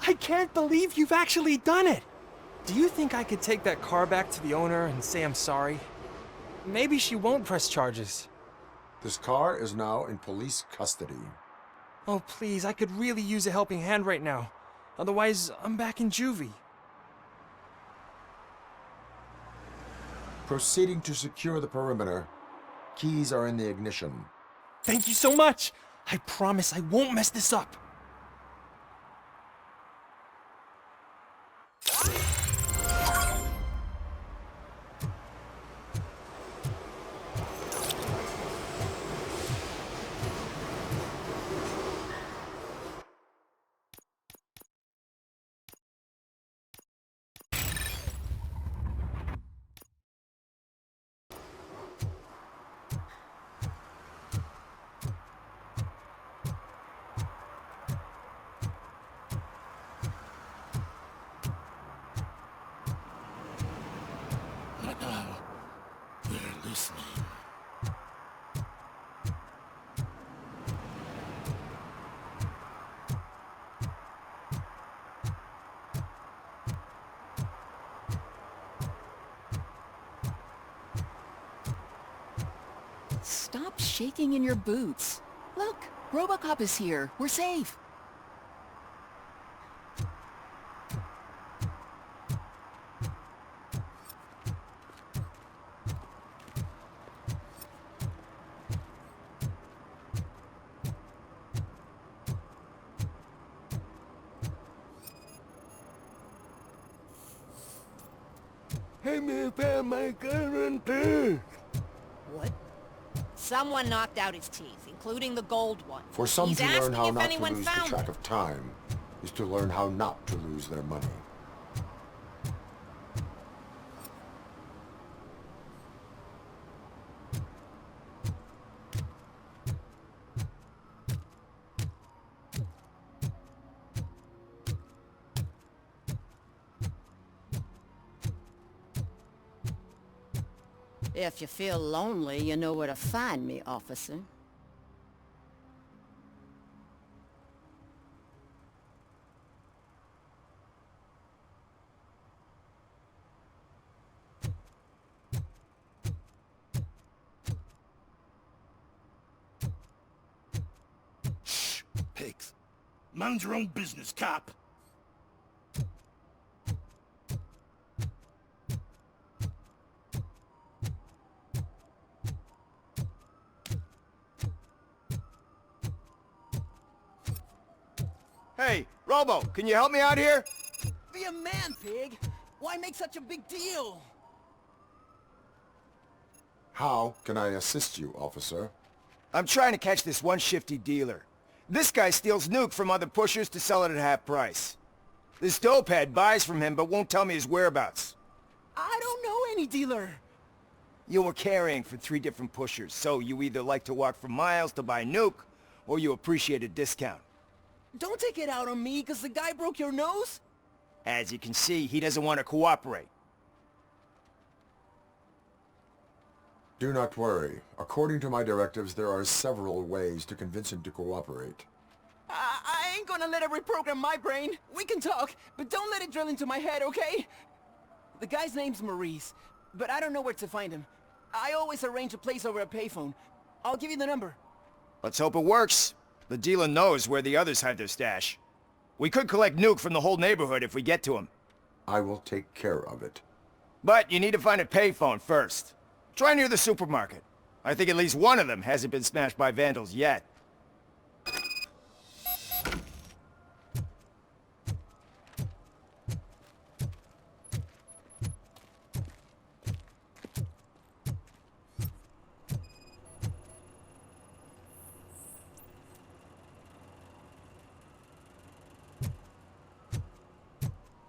Speaker 2: I can't believe you've actually done it! Do you think I could take that car back to the owner and say I'm sorry? Maybe she won't press charges.
Speaker 12: This car is now in police custody.
Speaker 2: Oh, please, I could really use a helping hand right now. Otherwise, I'm back in juvie.
Speaker 12: Proceeding to secure the perimeter. Keys are in the ignition.
Speaker 2: Thank you so much! I promise I won't mess this up.
Speaker 9: Stop shaking in your boots. Look, Robocop is here. We're safe.
Speaker 8: Hey, me found my gun too.
Speaker 11: What? Someone knocked out his teeth, including the gold one.
Speaker 12: For some
Speaker 11: He's
Speaker 12: to learn
Speaker 11: asking
Speaker 12: how
Speaker 11: if
Speaker 12: not to
Speaker 11: anyone
Speaker 12: lose the
Speaker 11: found
Speaker 12: track
Speaker 11: it.
Speaker 12: of time is to learn how not to lose their money.
Speaker 7: If you feel lonely, you know where to find me, officer.
Speaker 8: Shh, pigs. Mind your own business, cop.
Speaker 14: Hey, Robo, can you help me out here?
Speaker 8: Be a man, pig. Why make such a big deal?
Speaker 12: How can I assist you, officer?
Speaker 14: I'm trying to catch this one shifty dealer. This guy steals nuke from other pushers to sell it at half price. This dopehead buys from him but won't tell me his whereabouts.
Speaker 8: I don't know any dealer.
Speaker 14: You were carrying for 3 different pushers, so you either like to walk for miles to buy nuke, or you appreciate a discount.
Speaker 8: Don't take it out on me, because the guy broke your nose?
Speaker 14: As you can see, he doesn't want to cooperate.
Speaker 12: Do not worry. According to my directives, there are several ways to convince him to cooperate.
Speaker 8: I ain't gonna let it reprogram my brain. We can talk, but don't let it drill into my head, okay? The guy's name's Maurice, but I don't know where to find him. I always arrange a place over a payphone. I'll give you the number.
Speaker 14: Let's hope it works. The dealer knows where the others hide their stash. We could collect nuke from the whole neighborhood if we get to him.
Speaker 12: I will take care of it.
Speaker 14: But you need to find a payphone first. Try near the supermarket. I think at least one of them hasn't been smashed by vandals yet.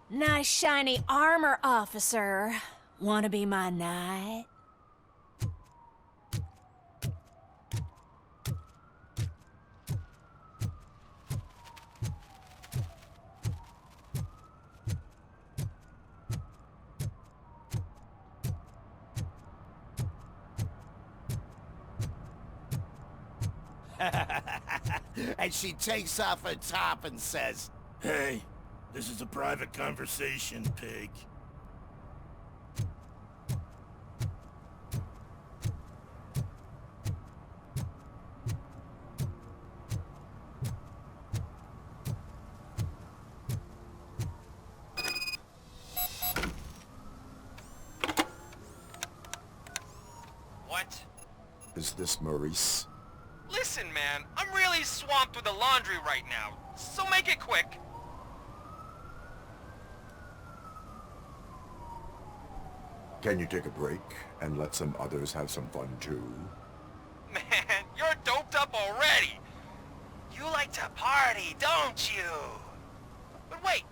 Speaker 11: Nice shiny armor, officer. Wanna be my knight?
Speaker 5: And she takes off her top and says,
Speaker 8: Hey,
Speaker 16: This is a private conversation, pig.
Speaker 2: What?
Speaker 12: Is this Maurice?
Speaker 2: Listen, man, I'm really swamped with the laundry right now, so make it quick.
Speaker 12: Can you take a break and let some others have some fun too?
Speaker 2: Man, you're doped up already. You like to party, don't you? But wait,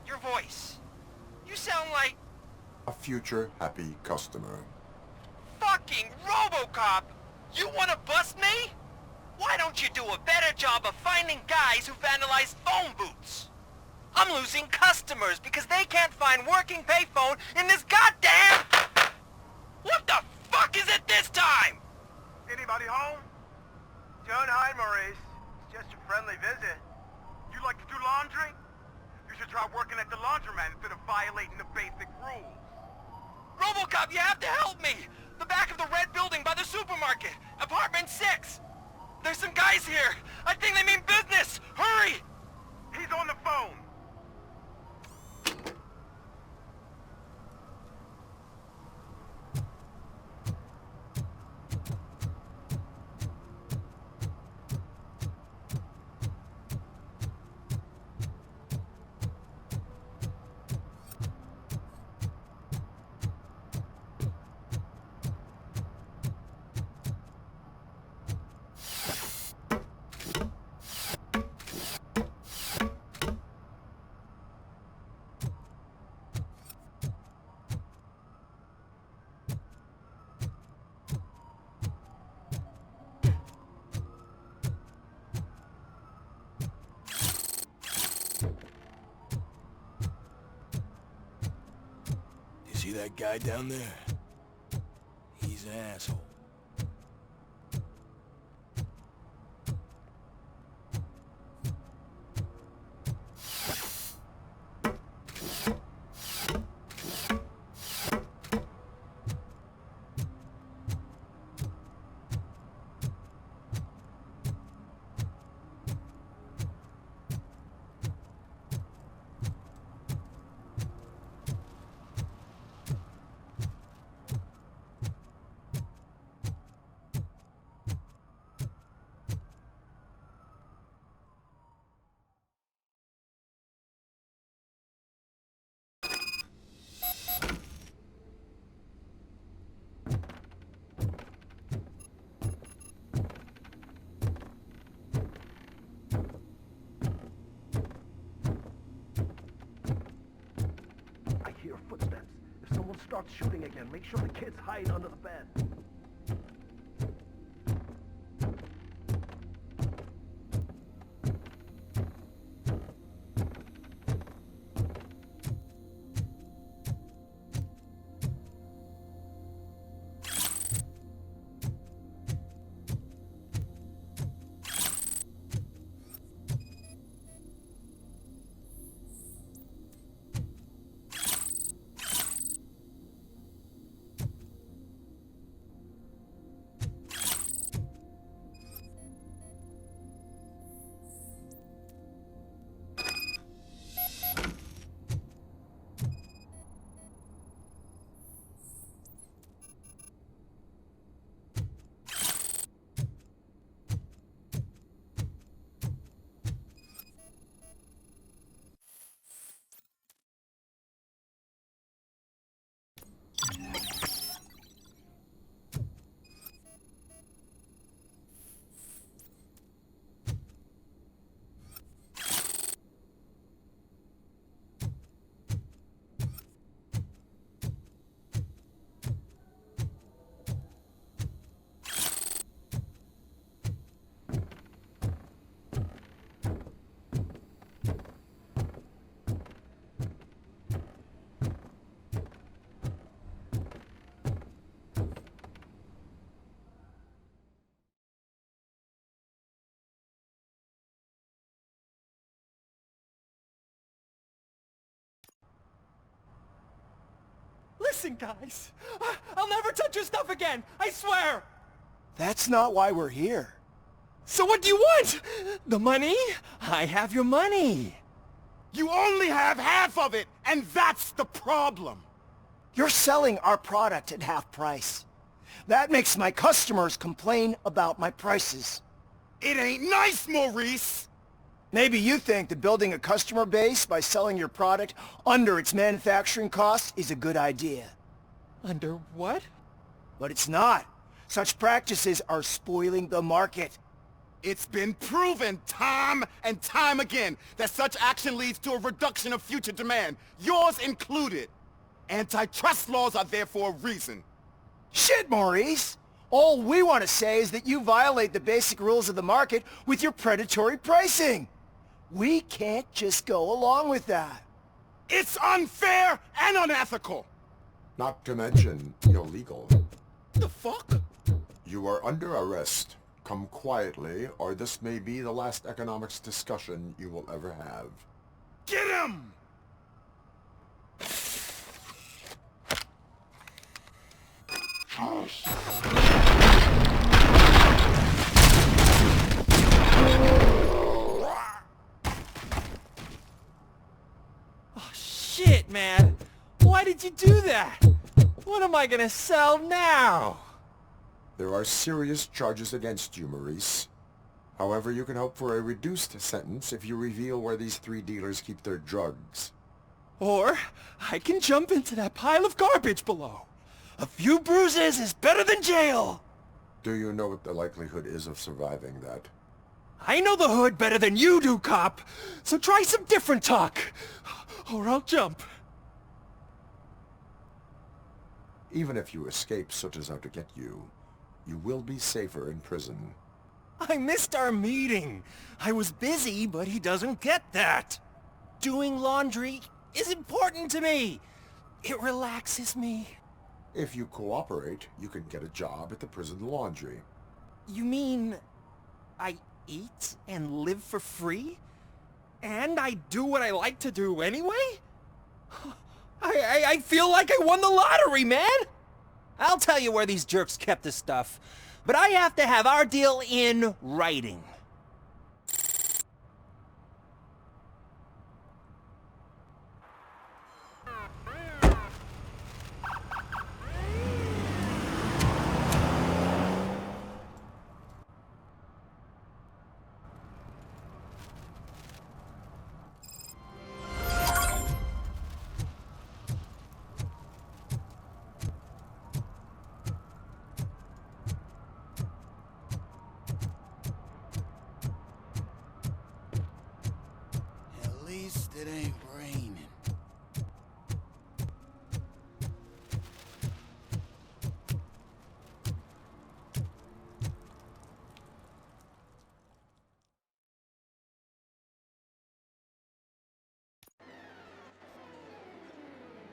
Speaker 2: your voice. You sound like
Speaker 12: A future happy customer.
Speaker 2: fucking Robocop. You wanna bust me? Why don't you do a better job of finding guys who vandalize phone booths? I'm losing customers because they can't find working payphone in this goddamn... What the fuck is it this time?
Speaker 14: Anybody home? Don't hide, Maurice. It's just a friendly visit. You like to do laundry? You should try working at the laundromat instead of violating the basic rules.
Speaker 2: Robocop, you have to help me! The back of the red building by the supermarket, apartment 6. There's some guys here. I think they mean business. Hurry!
Speaker 14: He's on the phone.
Speaker 16: See that guy down there? He's an asshole.
Speaker 17: Start shooting again. Make sure the kids hide under the bed.
Speaker 2: Listen, guys. I'll never touch your stuff again. I swear.
Speaker 10: That's not why we're here.
Speaker 2: So what do you want? The money? I have your money.
Speaker 10: You only have half of it, and that's the problem. You're selling our product at half price. That makes my customers complain about my prices. It ain't nice, Maurice! Maybe you think that building a customer base by selling your product under its manufacturing costs is a good idea.
Speaker 2: Under what?
Speaker 10: But it's not. Such practices are spoiling the market. It's been proven time and time again that such action leads to a reduction of future demand, yours included. Antitrust laws are there for a reason. Shit, Maurice! All we want to say is that you violate the basic rules of the market with your predatory pricing. We can't just go along with that. It's unfair and unethical!
Speaker 12: Not to mention illegal.
Speaker 10: The fuck?
Speaker 12: You are under arrest. Come quietly, or this may be the last economics discussion you will ever have.
Speaker 10: Get him!
Speaker 2: Oh, shit, man. Why did you do that? What am I gonna sell now?
Speaker 12: There are serious charges against you, Maurice. However, you can hope for a reduced sentence if you reveal where these 3 dealers keep their drugs.
Speaker 2: Or I can jump into that pile of garbage below. A few bruises is better than jail.
Speaker 12: Do you know what the likelihood is of surviving that?
Speaker 2: I know the hood better than you do, cop. So try some different talk, or I'll jump.
Speaker 12: Even if you escape such as out to get you, you will be safer in prison.
Speaker 2: I missed our meeting. I was busy, but he doesn't get that. Doing laundry is important to me. It relaxes me.
Speaker 12: If you cooperate, you can get a job at the prison laundry.
Speaker 2: You mean I eat and live for free? And I do what I like to do anyway? I feel like I won the lottery, man! I'll tell you where these jerks kept the stuff, but I have to have our deal in writing.
Speaker 6: It ain't raining.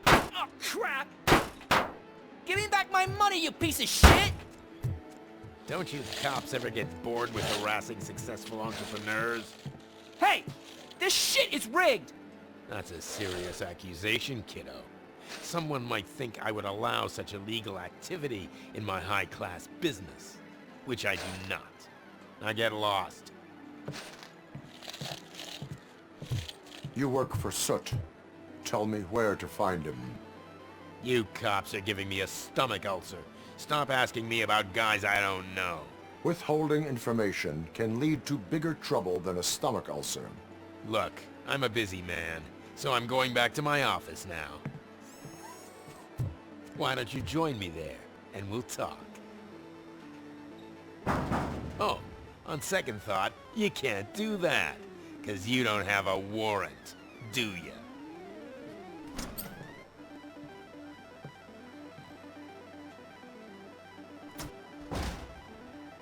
Speaker 2: Oh, crap! Give me back my money, you piece of shit!
Speaker 13: Don't you cops ever get bored with harassing successful entrepreneurs?
Speaker 2: Hey! This shit is rigged!
Speaker 13: That's a serious accusation, kiddo. Someone might think I would allow such illegal activity in my high-class business, which I do not. Now get lost.
Speaker 12: You work for Soot. Tell me where to find him.
Speaker 13: You cops are giving me a stomach ulcer. Stop asking me about guys I don't know.
Speaker 12: Withholding information can lead to bigger trouble than a stomach ulcer.
Speaker 13: Look, I'm a busy man, so I'm going back to my office now. Why don't you join me there, and we'll talk. Oh, on second thought, you can't do that, 'cause you don't have a warrant, do you?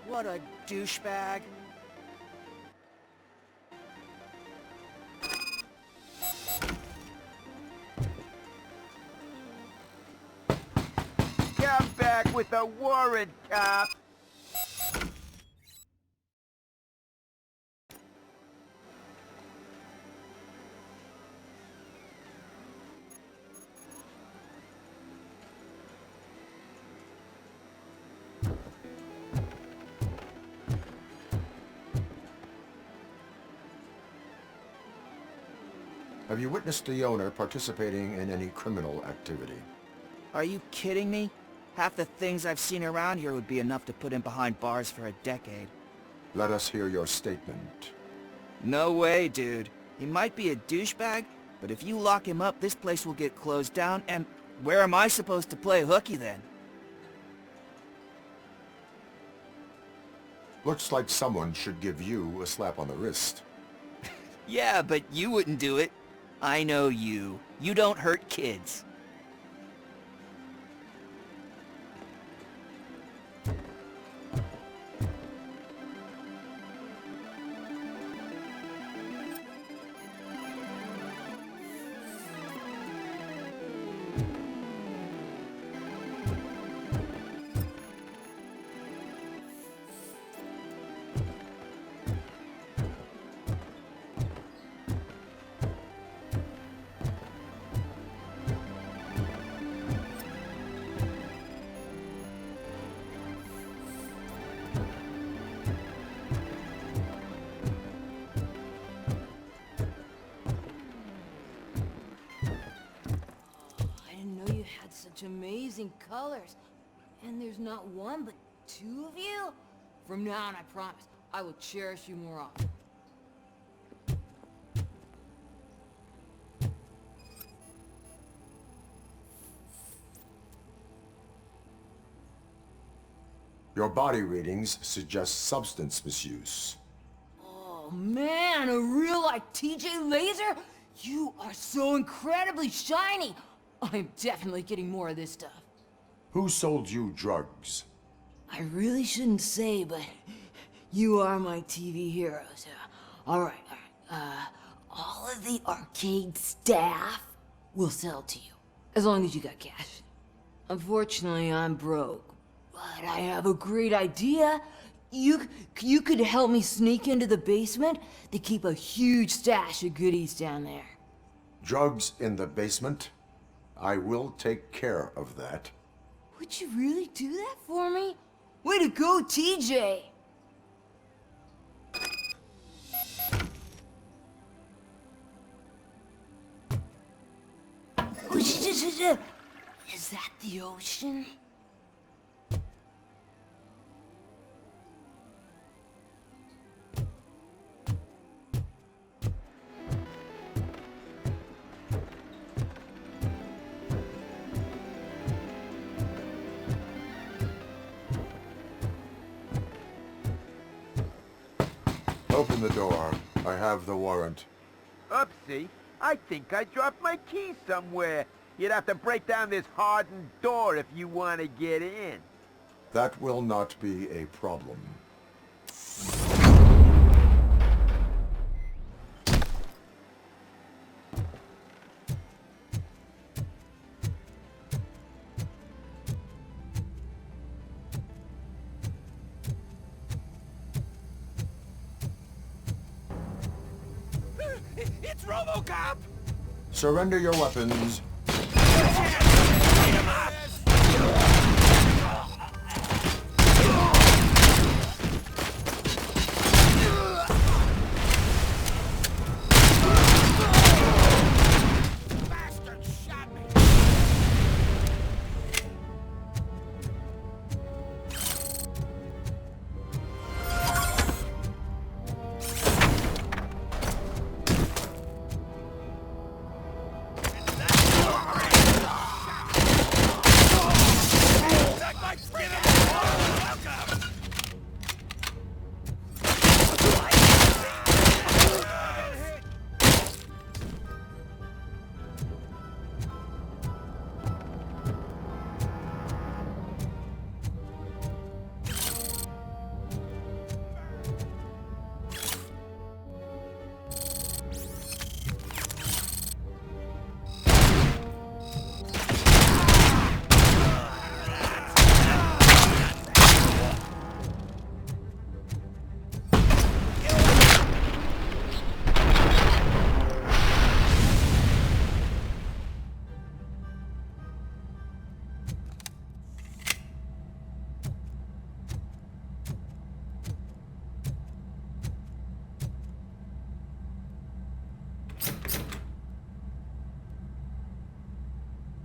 Speaker 10: What a douchebag.
Speaker 5: Come back with a warrant, cop!
Speaker 12: Have you witnessed the owner participating in any criminal activity?
Speaker 8: Are you kidding me? Half the things I've seen around here would be enough to put him behind bars for a decade.
Speaker 12: Let us hear your statement.
Speaker 8: No way, dude. He might be a douchebag, but if you lock him up, this place will get closed down, and where am I supposed to play hooky then?
Speaker 12: Looks like someone should give you a slap on the wrist.
Speaker 8: Yeah, but you wouldn't do it. I know you. You don't hurt kids.
Speaker 19: Such amazing colors. And there's not one, but two of you? From now on, I promise, I will cherish you more often.
Speaker 12: Your body readings suggest substance misuse.
Speaker 19: Oh man, a real like TJ Laser? You are so incredibly shiny! I'm definitely getting more of this stuff.
Speaker 12: Who sold you drugs?
Speaker 19: I really shouldn't say, but you are my TV heroes. Alright. All of the arcade staff will sell to you, as long as you got cash. Unfortunately, I'm broke, but I have a great idea. You could help me sneak into the basement. They keep a huge stash of goodies down there.
Speaker 12: Drugs in the basement? I will take care of that.
Speaker 19: Would you really do that for me? Way to go, TJ! Is that the ocean?
Speaker 12: Open the door. I have the warrant.
Speaker 20: Oopsie. I think I dropped my key somewhere. You'd have to break down this hardened door if you want to get in.
Speaker 12: That will not be a problem.
Speaker 6: It's Robocop!
Speaker 12: Surrender your weapons.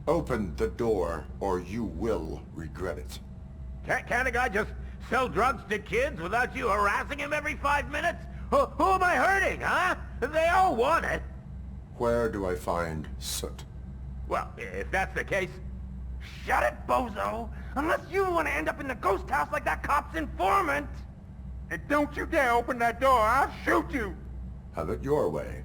Speaker 12: Open the door, or you will regret it.
Speaker 20: Can't a guy just sell drugs to kids without you harassing him every 5 minutes? Who am I hurting, huh? They all want it.
Speaker 12: Where do I find Soot?
Speaker 20: Well, if that's the case, shut it, bozo! Unless you want to end up in the ghost house like that cop's informant! And don't you dare open that door, I'll shoot you!
Speaker 12: Have it your way.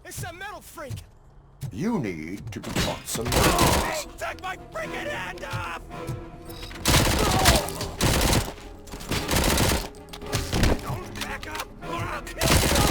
Speaker 10: It's a metal freak!
Speaker 12: You need to be taught some manners.
Speaker 10: Take my freaking hand off! Don't back up, or I'll kill you!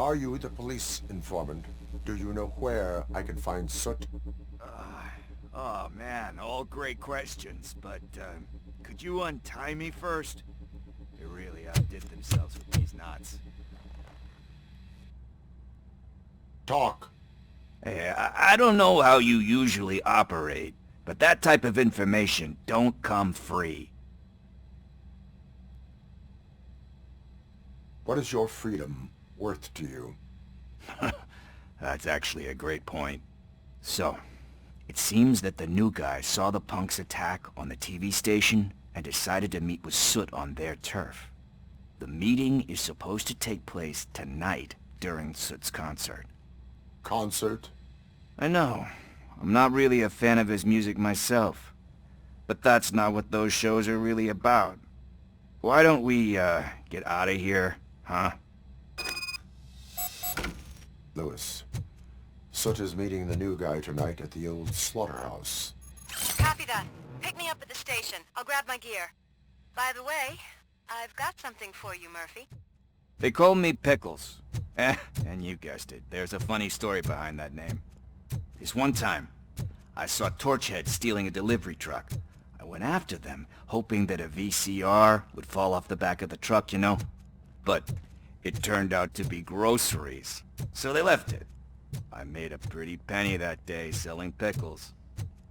Speaker 12: Are you the police informant? Do you know where I can find Soot?
Speaker 15: Oh man, all great questions, but could you untie me first? They really outdid themselves with these knots.
Speaker 12: Talk.
Speaker 15: Hey, I don't know how you usually operate, but that type of information don't come free.
Speaker 12: What is your freedom worth to you?
Speaker 15: That's actually a great point. So, it seems that the new guy saw the punks' attack on the TV station and decided to meet with Soot on their turf. The meeting is supposed to take place tonight during Soot's concert.
Speaker 12: Concert?
Speaker 15: I know. I'm not really a fan of his music myself. But that's not what those shows are really about. Why don't we, get out of here, huh?
Speaker 12: Lewis, Soot is meeting the new guy tonight at the old slaughterhouse.
Speaker 11: Copy that. Pick me up at the station. I'll grab my gear. By the way, I've got something for you, Murphy.
Speaker 15: They call me Pickles. And you guessed it. There's a funny story behind that name. This one time, I saw Torchhead stealing a delivery truck. I went after them, hoping that a VCR would fall off the back of the truck, you know? But it turned out to be groceries, so they left it. I made a pretty penny that day selling pickles.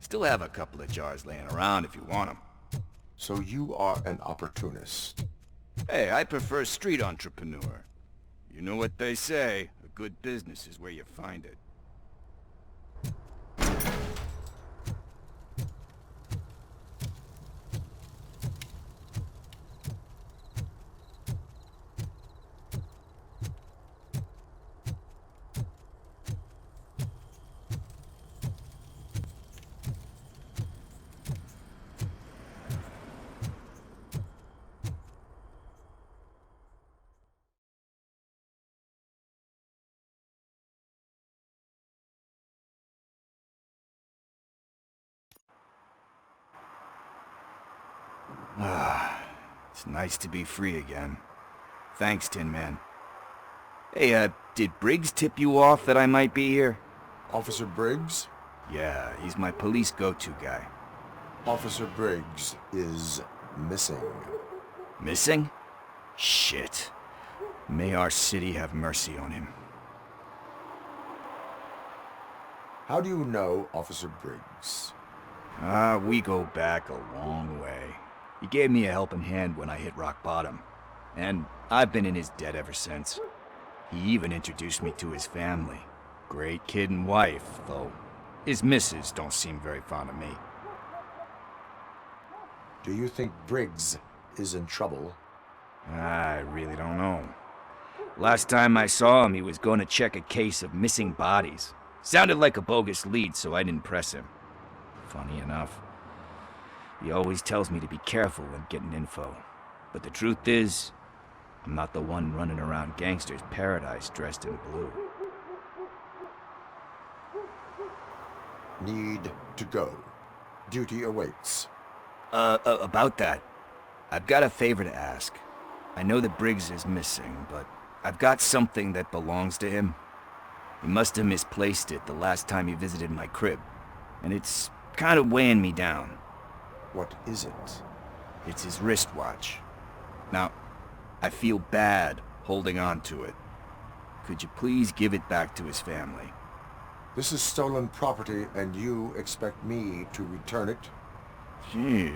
Speaker 15: Still have a couple of jars laying around if you want them.
Speaker 12: So you are an opportunist.
Speaker 15: Hey, I prefer street entrepreneur. You know what they say, a good business is where you find it. It's nice to be free again. Thanks, Tin Man. Hey, did Briggs tip you off that I might be here?
Speaker 12: Officer Briggs?
Speaker 15: Yeah, he's my police go-to guy.
Speaker 12: Officer Briggs is missing.
Speaker 15: Missing? Shit. May our city have mercy on him.
Speaker 12: How do you know Officer Briggs?
Speaker 15: We go back a long way. He gave me a helping hand when I hit rock bottom, and I've been in his debt ever since. He even introduced me to his family. Great kid and wife, though his missus don't seem very fond of me.
Speaker 12: Do you think Briggs is in trouble?
Speaker 15: I really don't know. Last time I saw him, he was going to check a case of missing bodies. Sounded like a bogus lead, so I didn't press him. Funny enough, he always tells me to be careful when getting info. But the truth is, I'm not the one running around gangster's paradise dressed in blue.
Speaker 12: Need to go. Duty awaits.
Speaker 15: About that, I've got a favor to ask. I know that Briggs is missing, but I've got something that belongs to him. He must have misplaced it the last time he visited my crib, and it's kind of weighing me down.
Speaker 12: What is it?
Speaker 15: It's his wristwatch. Now, I feel bad holding on to it. Could you please give it back to his family?
Speaker 12: This is stolen property, and you expect me to return it?
Speaker 15: Gee,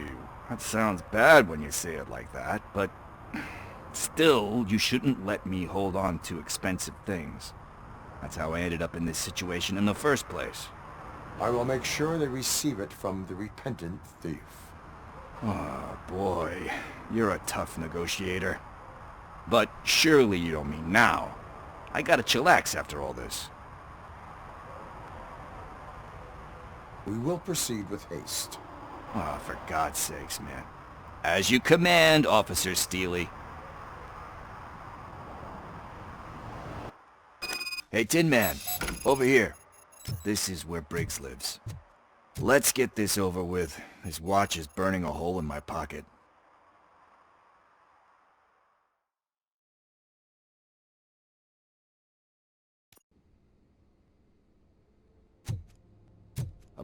Speaker 15: that sounds bad when you say it like that, but still, you shouldn't let me hold on to expensive things. That's how I ended up in this situation in the first place.
Speaker 12: I will make sure they receive it from the repentant thief.
Speaker 15: Oh, boy. You're a tough negotiator. But surely you don't mean now. I gotta chillax after all this.
Speaker 12: We will proceed with haste.
Speaker 15: Oh, for God's sakes, man. As you command, Officer Steely. Hey, Tin Man. Over here. This is where Briggs lives. Let's get this over with. His watch is burning a hole in my pocket.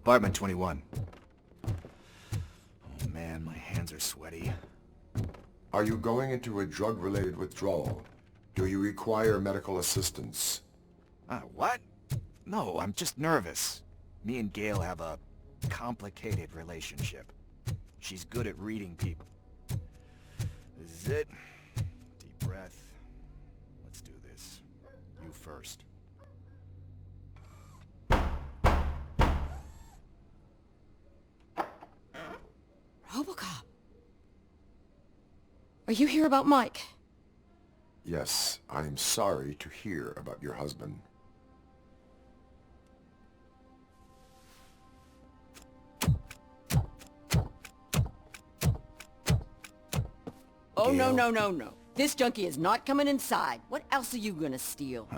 Speaker 15: Apartment 21. Oh man, my hands are sweaty.
Speaker 12: Are you going into a drug-related withdrawal? Do you require medical assistance?
Speaker 15: What? No, I'm just nervous. Me and Gail have a complicated relationship. She's good at reading people. This is it. Deep breath. Let's do this. You first.
Speaker 9: Robocop. Are you here about Mike?
Speaker 12: Yes, I am sorry to hear about your husband.
Speaker 9: Oh, no, no, no, no. This junkie is not coming inside. What else are you gonna steal?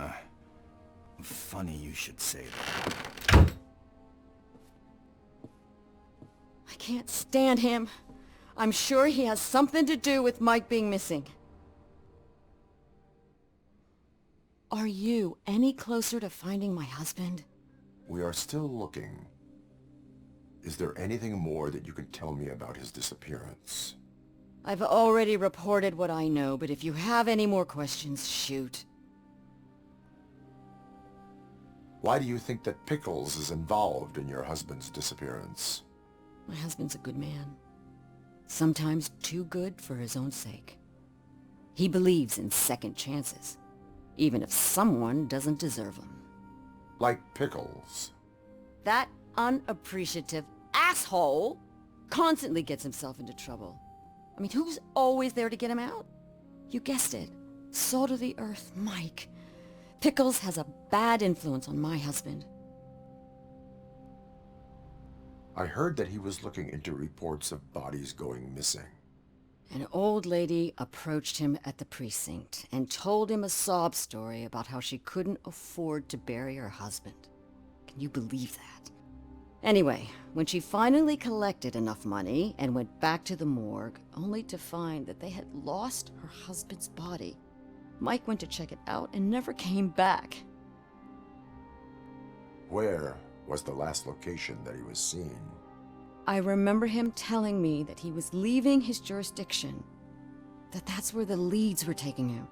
Speaker 15: Funny you should say that.
Speaker 9: I can't stand him. I'm sure he has something to do with Mike being missing. Are you any closer to finding my husband?
Speaker 12: We are still looking. Is there anything more that you can tell me about his disappearance?
Speaker 9: I've already reported what I know, but if you have any more questions, shoot.
Speaker 12: Why do you think that Pickles is involved in your husband's disappearance?
Speaker 9: My husband's a good man. Sometimes too good for his own sake. He believes in second chances, even if someone doesn't deserve them.
Speaker 12: Like Pickles?
Speaker 9: That unappreciative asshole constantly gets himself into trouble. I mean, who's always there to get him out? You guessed it. Salt of the earth, Mike. Pickles has a bad influence on my husband.
Speaker 12: I heard that he was looking into reports of bodies going missing.
Speaker 9: An old lady approached him at the precinct and told him a sob story about how she couldn't afford to bury her husband. Can you believe that? Anyway, when she finally collected enough money and went back to the morgue, only to find that they had lost her husband's body, Mike went to check it out and never came back.
Speaker 12: Where was the last location that he was seen?
Speaker 9: I remember him telling me that he was leaving his jurisdiction, that's where the leads were taking him.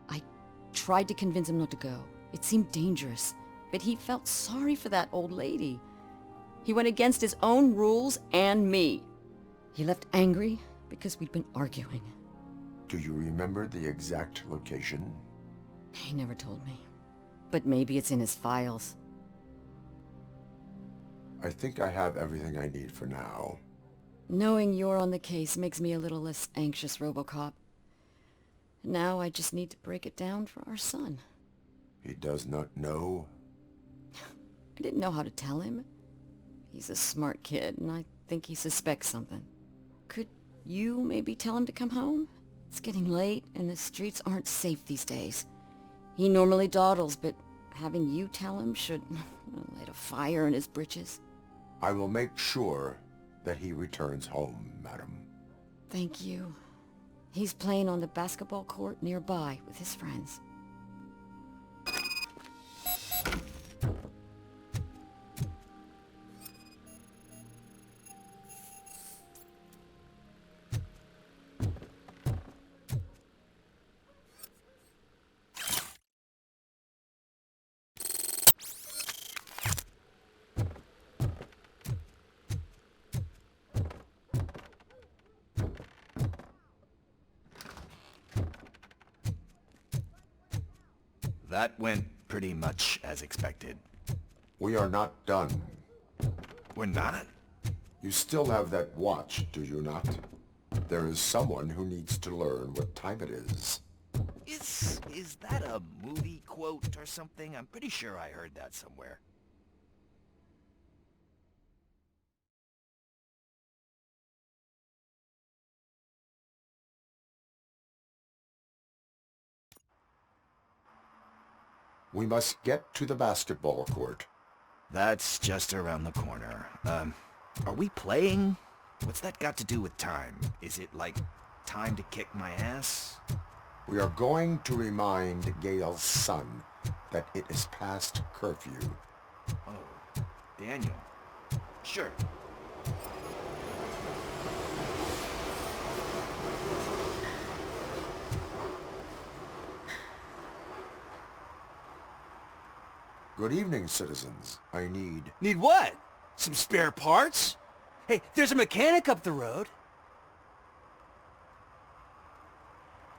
Speaker 9: I tried to convince him not to go. It seemed dangerous, but he felt sorry for that old lady. He went against his own rules and me. He left angry because we'd been arguing.
Speaker 12: Do you remember the exact location?
Speaker 9: He never told me. But maybe it's in his files.
Speaker 12: I think I have everything I need for now.
Speaker 9: Knowing you're on the case makes me a little less anxious, Robocop. Now I just need to break it down for our son.
Speaker 12: He does not know?
Speaker 9: I didn't know how to tell him. He's a smart kid, and I think he suspects something. Could you maybe tell him to come home? It's getting late, and the streets aren't safe these days. He normally dawdles, but having you tell him should light a fire in his britches.
Speaker 12: I will make sure that he returns home, madam.
Speaker 9: Thank you. He's playing on the basketball court nearby with his friends.
Speaker 15: That went pretty much as expected.
Speaker 12: We are not done.
Speaker 15: We're not?
Speaker 12: You still have that watch, do you not? There is someone who needs to learn what time it is.
Speaker 15: Is that a movie quote or something? I'm pretty sure I heard that somewhere.
Speaker 12: We must get to the basketball court.
Speaker 15: That's just around the corner. Are we playing? What's that got to do with time? Is it like time to kick my ass?
Speaker 12: We are going to remind Gail's son that it is past curfew.
Speaker 15: Oh, Daniel. Sure.
Speaker 12: Good evening, citizens. I need...
Speaker 6: Need what? Some spare parts? Hey, there's a mechanic up the road.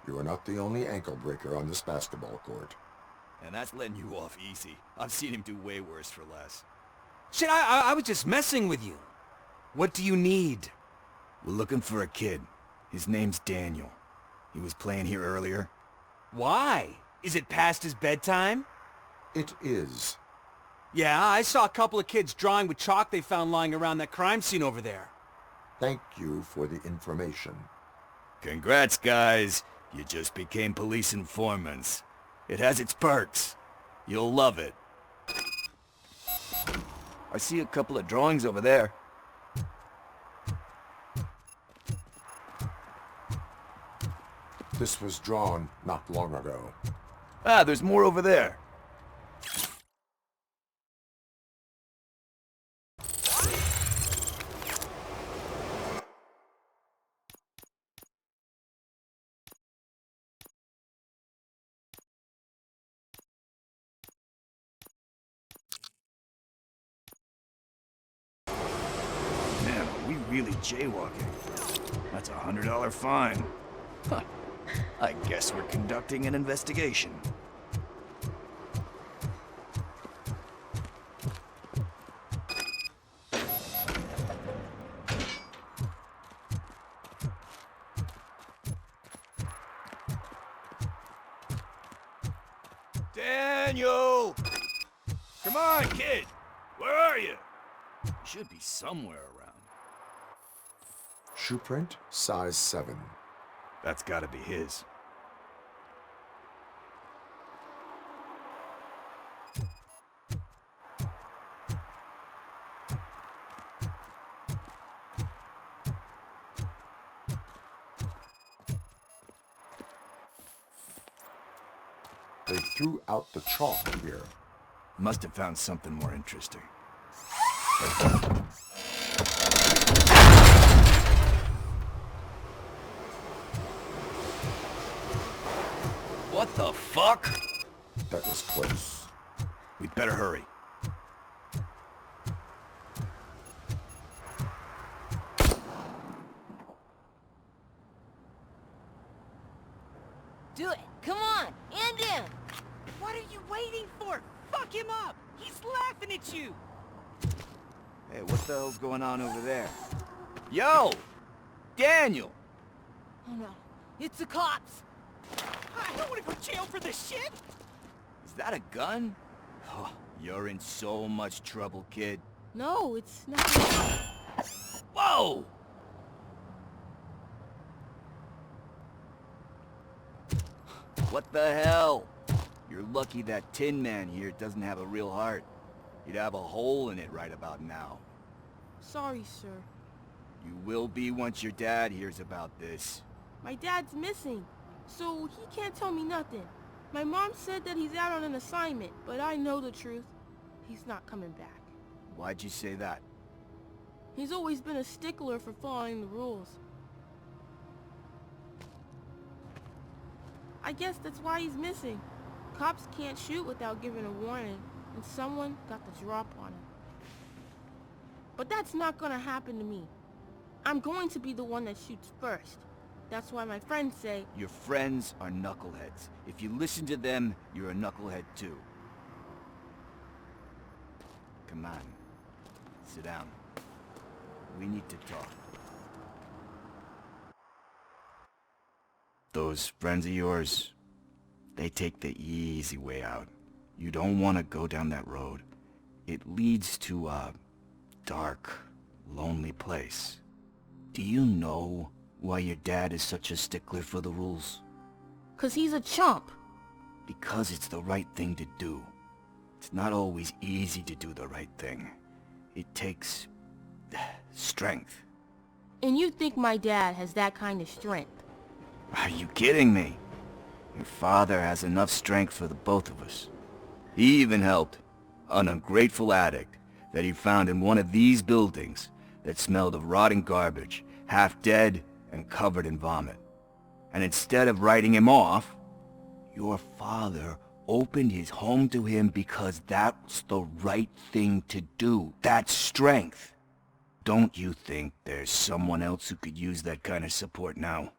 Speaker 12: You are not the only ankle breaker on this basketball court.
Speaker 15: And that's letting you off easy. I've seen him do way worse for less.
Speaker 6: Shit, I was just messing with you. What do you need?
Speaker 15: We're looking for a kid. His name's Daniel. He was playing here earlier.
Speaker 6: Why? Is it past his bedtime?
Speaker 12: It is.
Speaker 6: Yeah, I saw a couple of kids drawing with chalk they found lying around that crime scene over there.
Speaker 12: Thank you for the information.
Speaker 15: Congrats, guys. You just became police informants. It has its perks. You'll love it. I see a couple of drawings over there.
Speaker 12: This was drawn not long ago.
Speaker 15: Ah, there's more over there. Man, are we really jaywalking? That's a $100 fine. Huh. I guess we're conducting an investigation. Daniel! Come on, kid! Where are you? You should be somewhere around.
Speaker 12: Shoe print, size 7.
Speaker 15: That's gotta be his.
Speaker 12: They threw out the chalk here.
Speaker 15: Must have found something more interesting. What the fuck?
Speaker 12: That was close.
Speaker 15: We'd better hurry.
Speaker 19: Do it. Come on. End him.
Speaker 8: What are you waiting for? Fuck him up! He's laughing at you!
Speaker 15: Hey, what the hell's going on over there? Yo! Daniel!
Speaker 19: Oh no. It's the cops.
Speaker 8: I don't want to go to jail for this shit!
Speaker 15: Is that a gun? Oh, you're in so much trouble, kid.
Speaker 19: No, it's not.
Speaker 15: Whoa! What the hell? You're lucky that Tin Man here doesn't have a real heart. He'd have a hole in it right about now.
Speaker 1: Sorry, sir.
Speaker 15: You will be once your dad hears about this.
Speaker 1: My dad's missing, so he can't tell me nothing. My mom said that he's out on an assignment, but I know the truth. He's not coming back.
Speaker 15: Why'd you say that?
Speaker 1: He's always been a stickler for following the rules. I guess that's why he's missing. Cops can't shoot without giving a warning, and someone got the drop on him. But that's not gonna happen to me. I'm going to be the one that shoots first. That's why my friends say...
Speaker 15: Your friends are knuckleheads. If you listen to them, you're a knucklehead too. Come on. Sit down. We need to talk. Those friends of yours, they take the easy way out. You don't want to go down that road. It leads to a dark, lonely place. Do you know why your dad is such a stickler for the rules?
Speaker 1: 'Cause he's a chump.
Speaker 15: Because it's the right thing to do. It's not always easy to do the right thing. It takes strength.
Speaker 1: And you think my dad has that kind of strength?
Speaker 15: Are you kidding me? Your father has enough strength for the both of us. He even helped an ungrateful addict that he found in one of these buildings that smelled of rotting garbage, half dead and covered in vomit. And instead of writing him off, your father opened his home to him because that's the right thing to do. That's strength. Don't you think there's someone else who could use that kind of support now?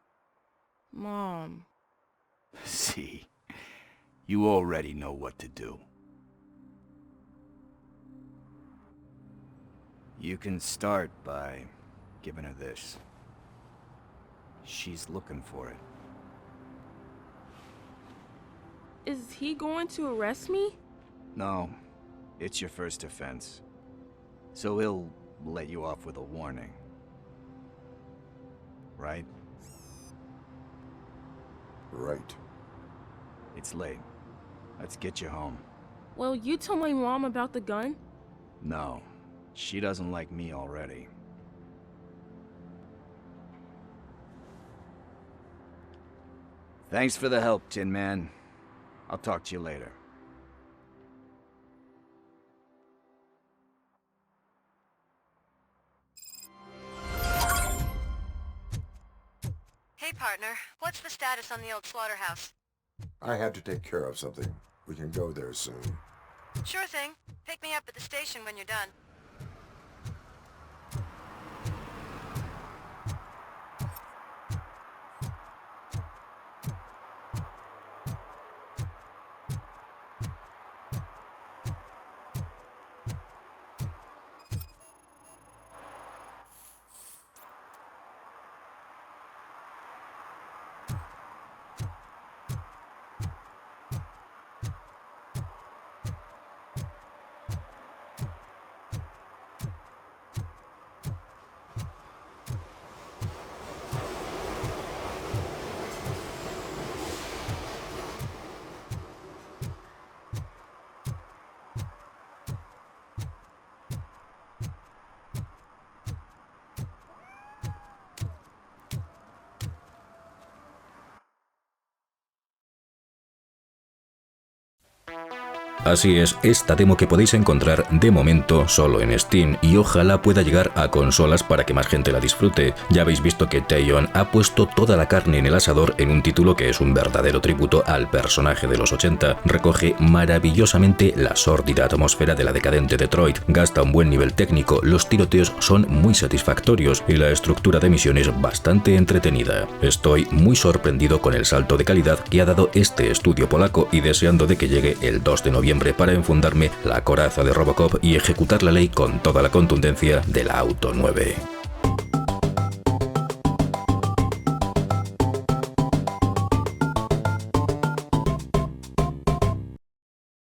Speaker 1: Mom.
Speaker 15: See, you already know what to do. You can start by giving her this. She's looking for it.
Speaker 1: Is he going to arrest me?
Speaker 15: No, it's your first offense. So he'll let you off with a warning. Right?
Speaker 12: Right.
Speaker 15: It's late. Let's get you home.
Speaker 1: Well, you told my mom about the gun?
Speaker 15: No, she doesn't like me already. Thanks for the help, Tin Man. I'll talk to you later.
Speaker 11: Hey, partner. What's the status on the old slaughterhouse?
Speaker 12: I had to take care of something. We can go there soon.
Speaker 11: Sure thing. Pick me up at the station when you're done.
Speaker 18: Así es, esta demo que podéis encontrar de momento solo en Steam y ojalá pueda llegar a consolas para que más gente la disfrute. Ya habéis visto que Taeyeon ha puesto toda la carne en el asador en un título que es un verdadero tributo al personaje de los 80. Recoge maravillosamente la sórdida atmósfera de la decadente Detroit, gasta un buen nivel técnico, los tiroteos son muy satisfactorios y la estructura de misiones bastante entretenida. Estoy muy sorprendido con el salto de calidad que ha dado este estudio polaco y deseando de que llegue el 2 de noviembre para enfundarme la coraza de Robocop y ejecutar la ley con toda la contundencia de la Auto 9.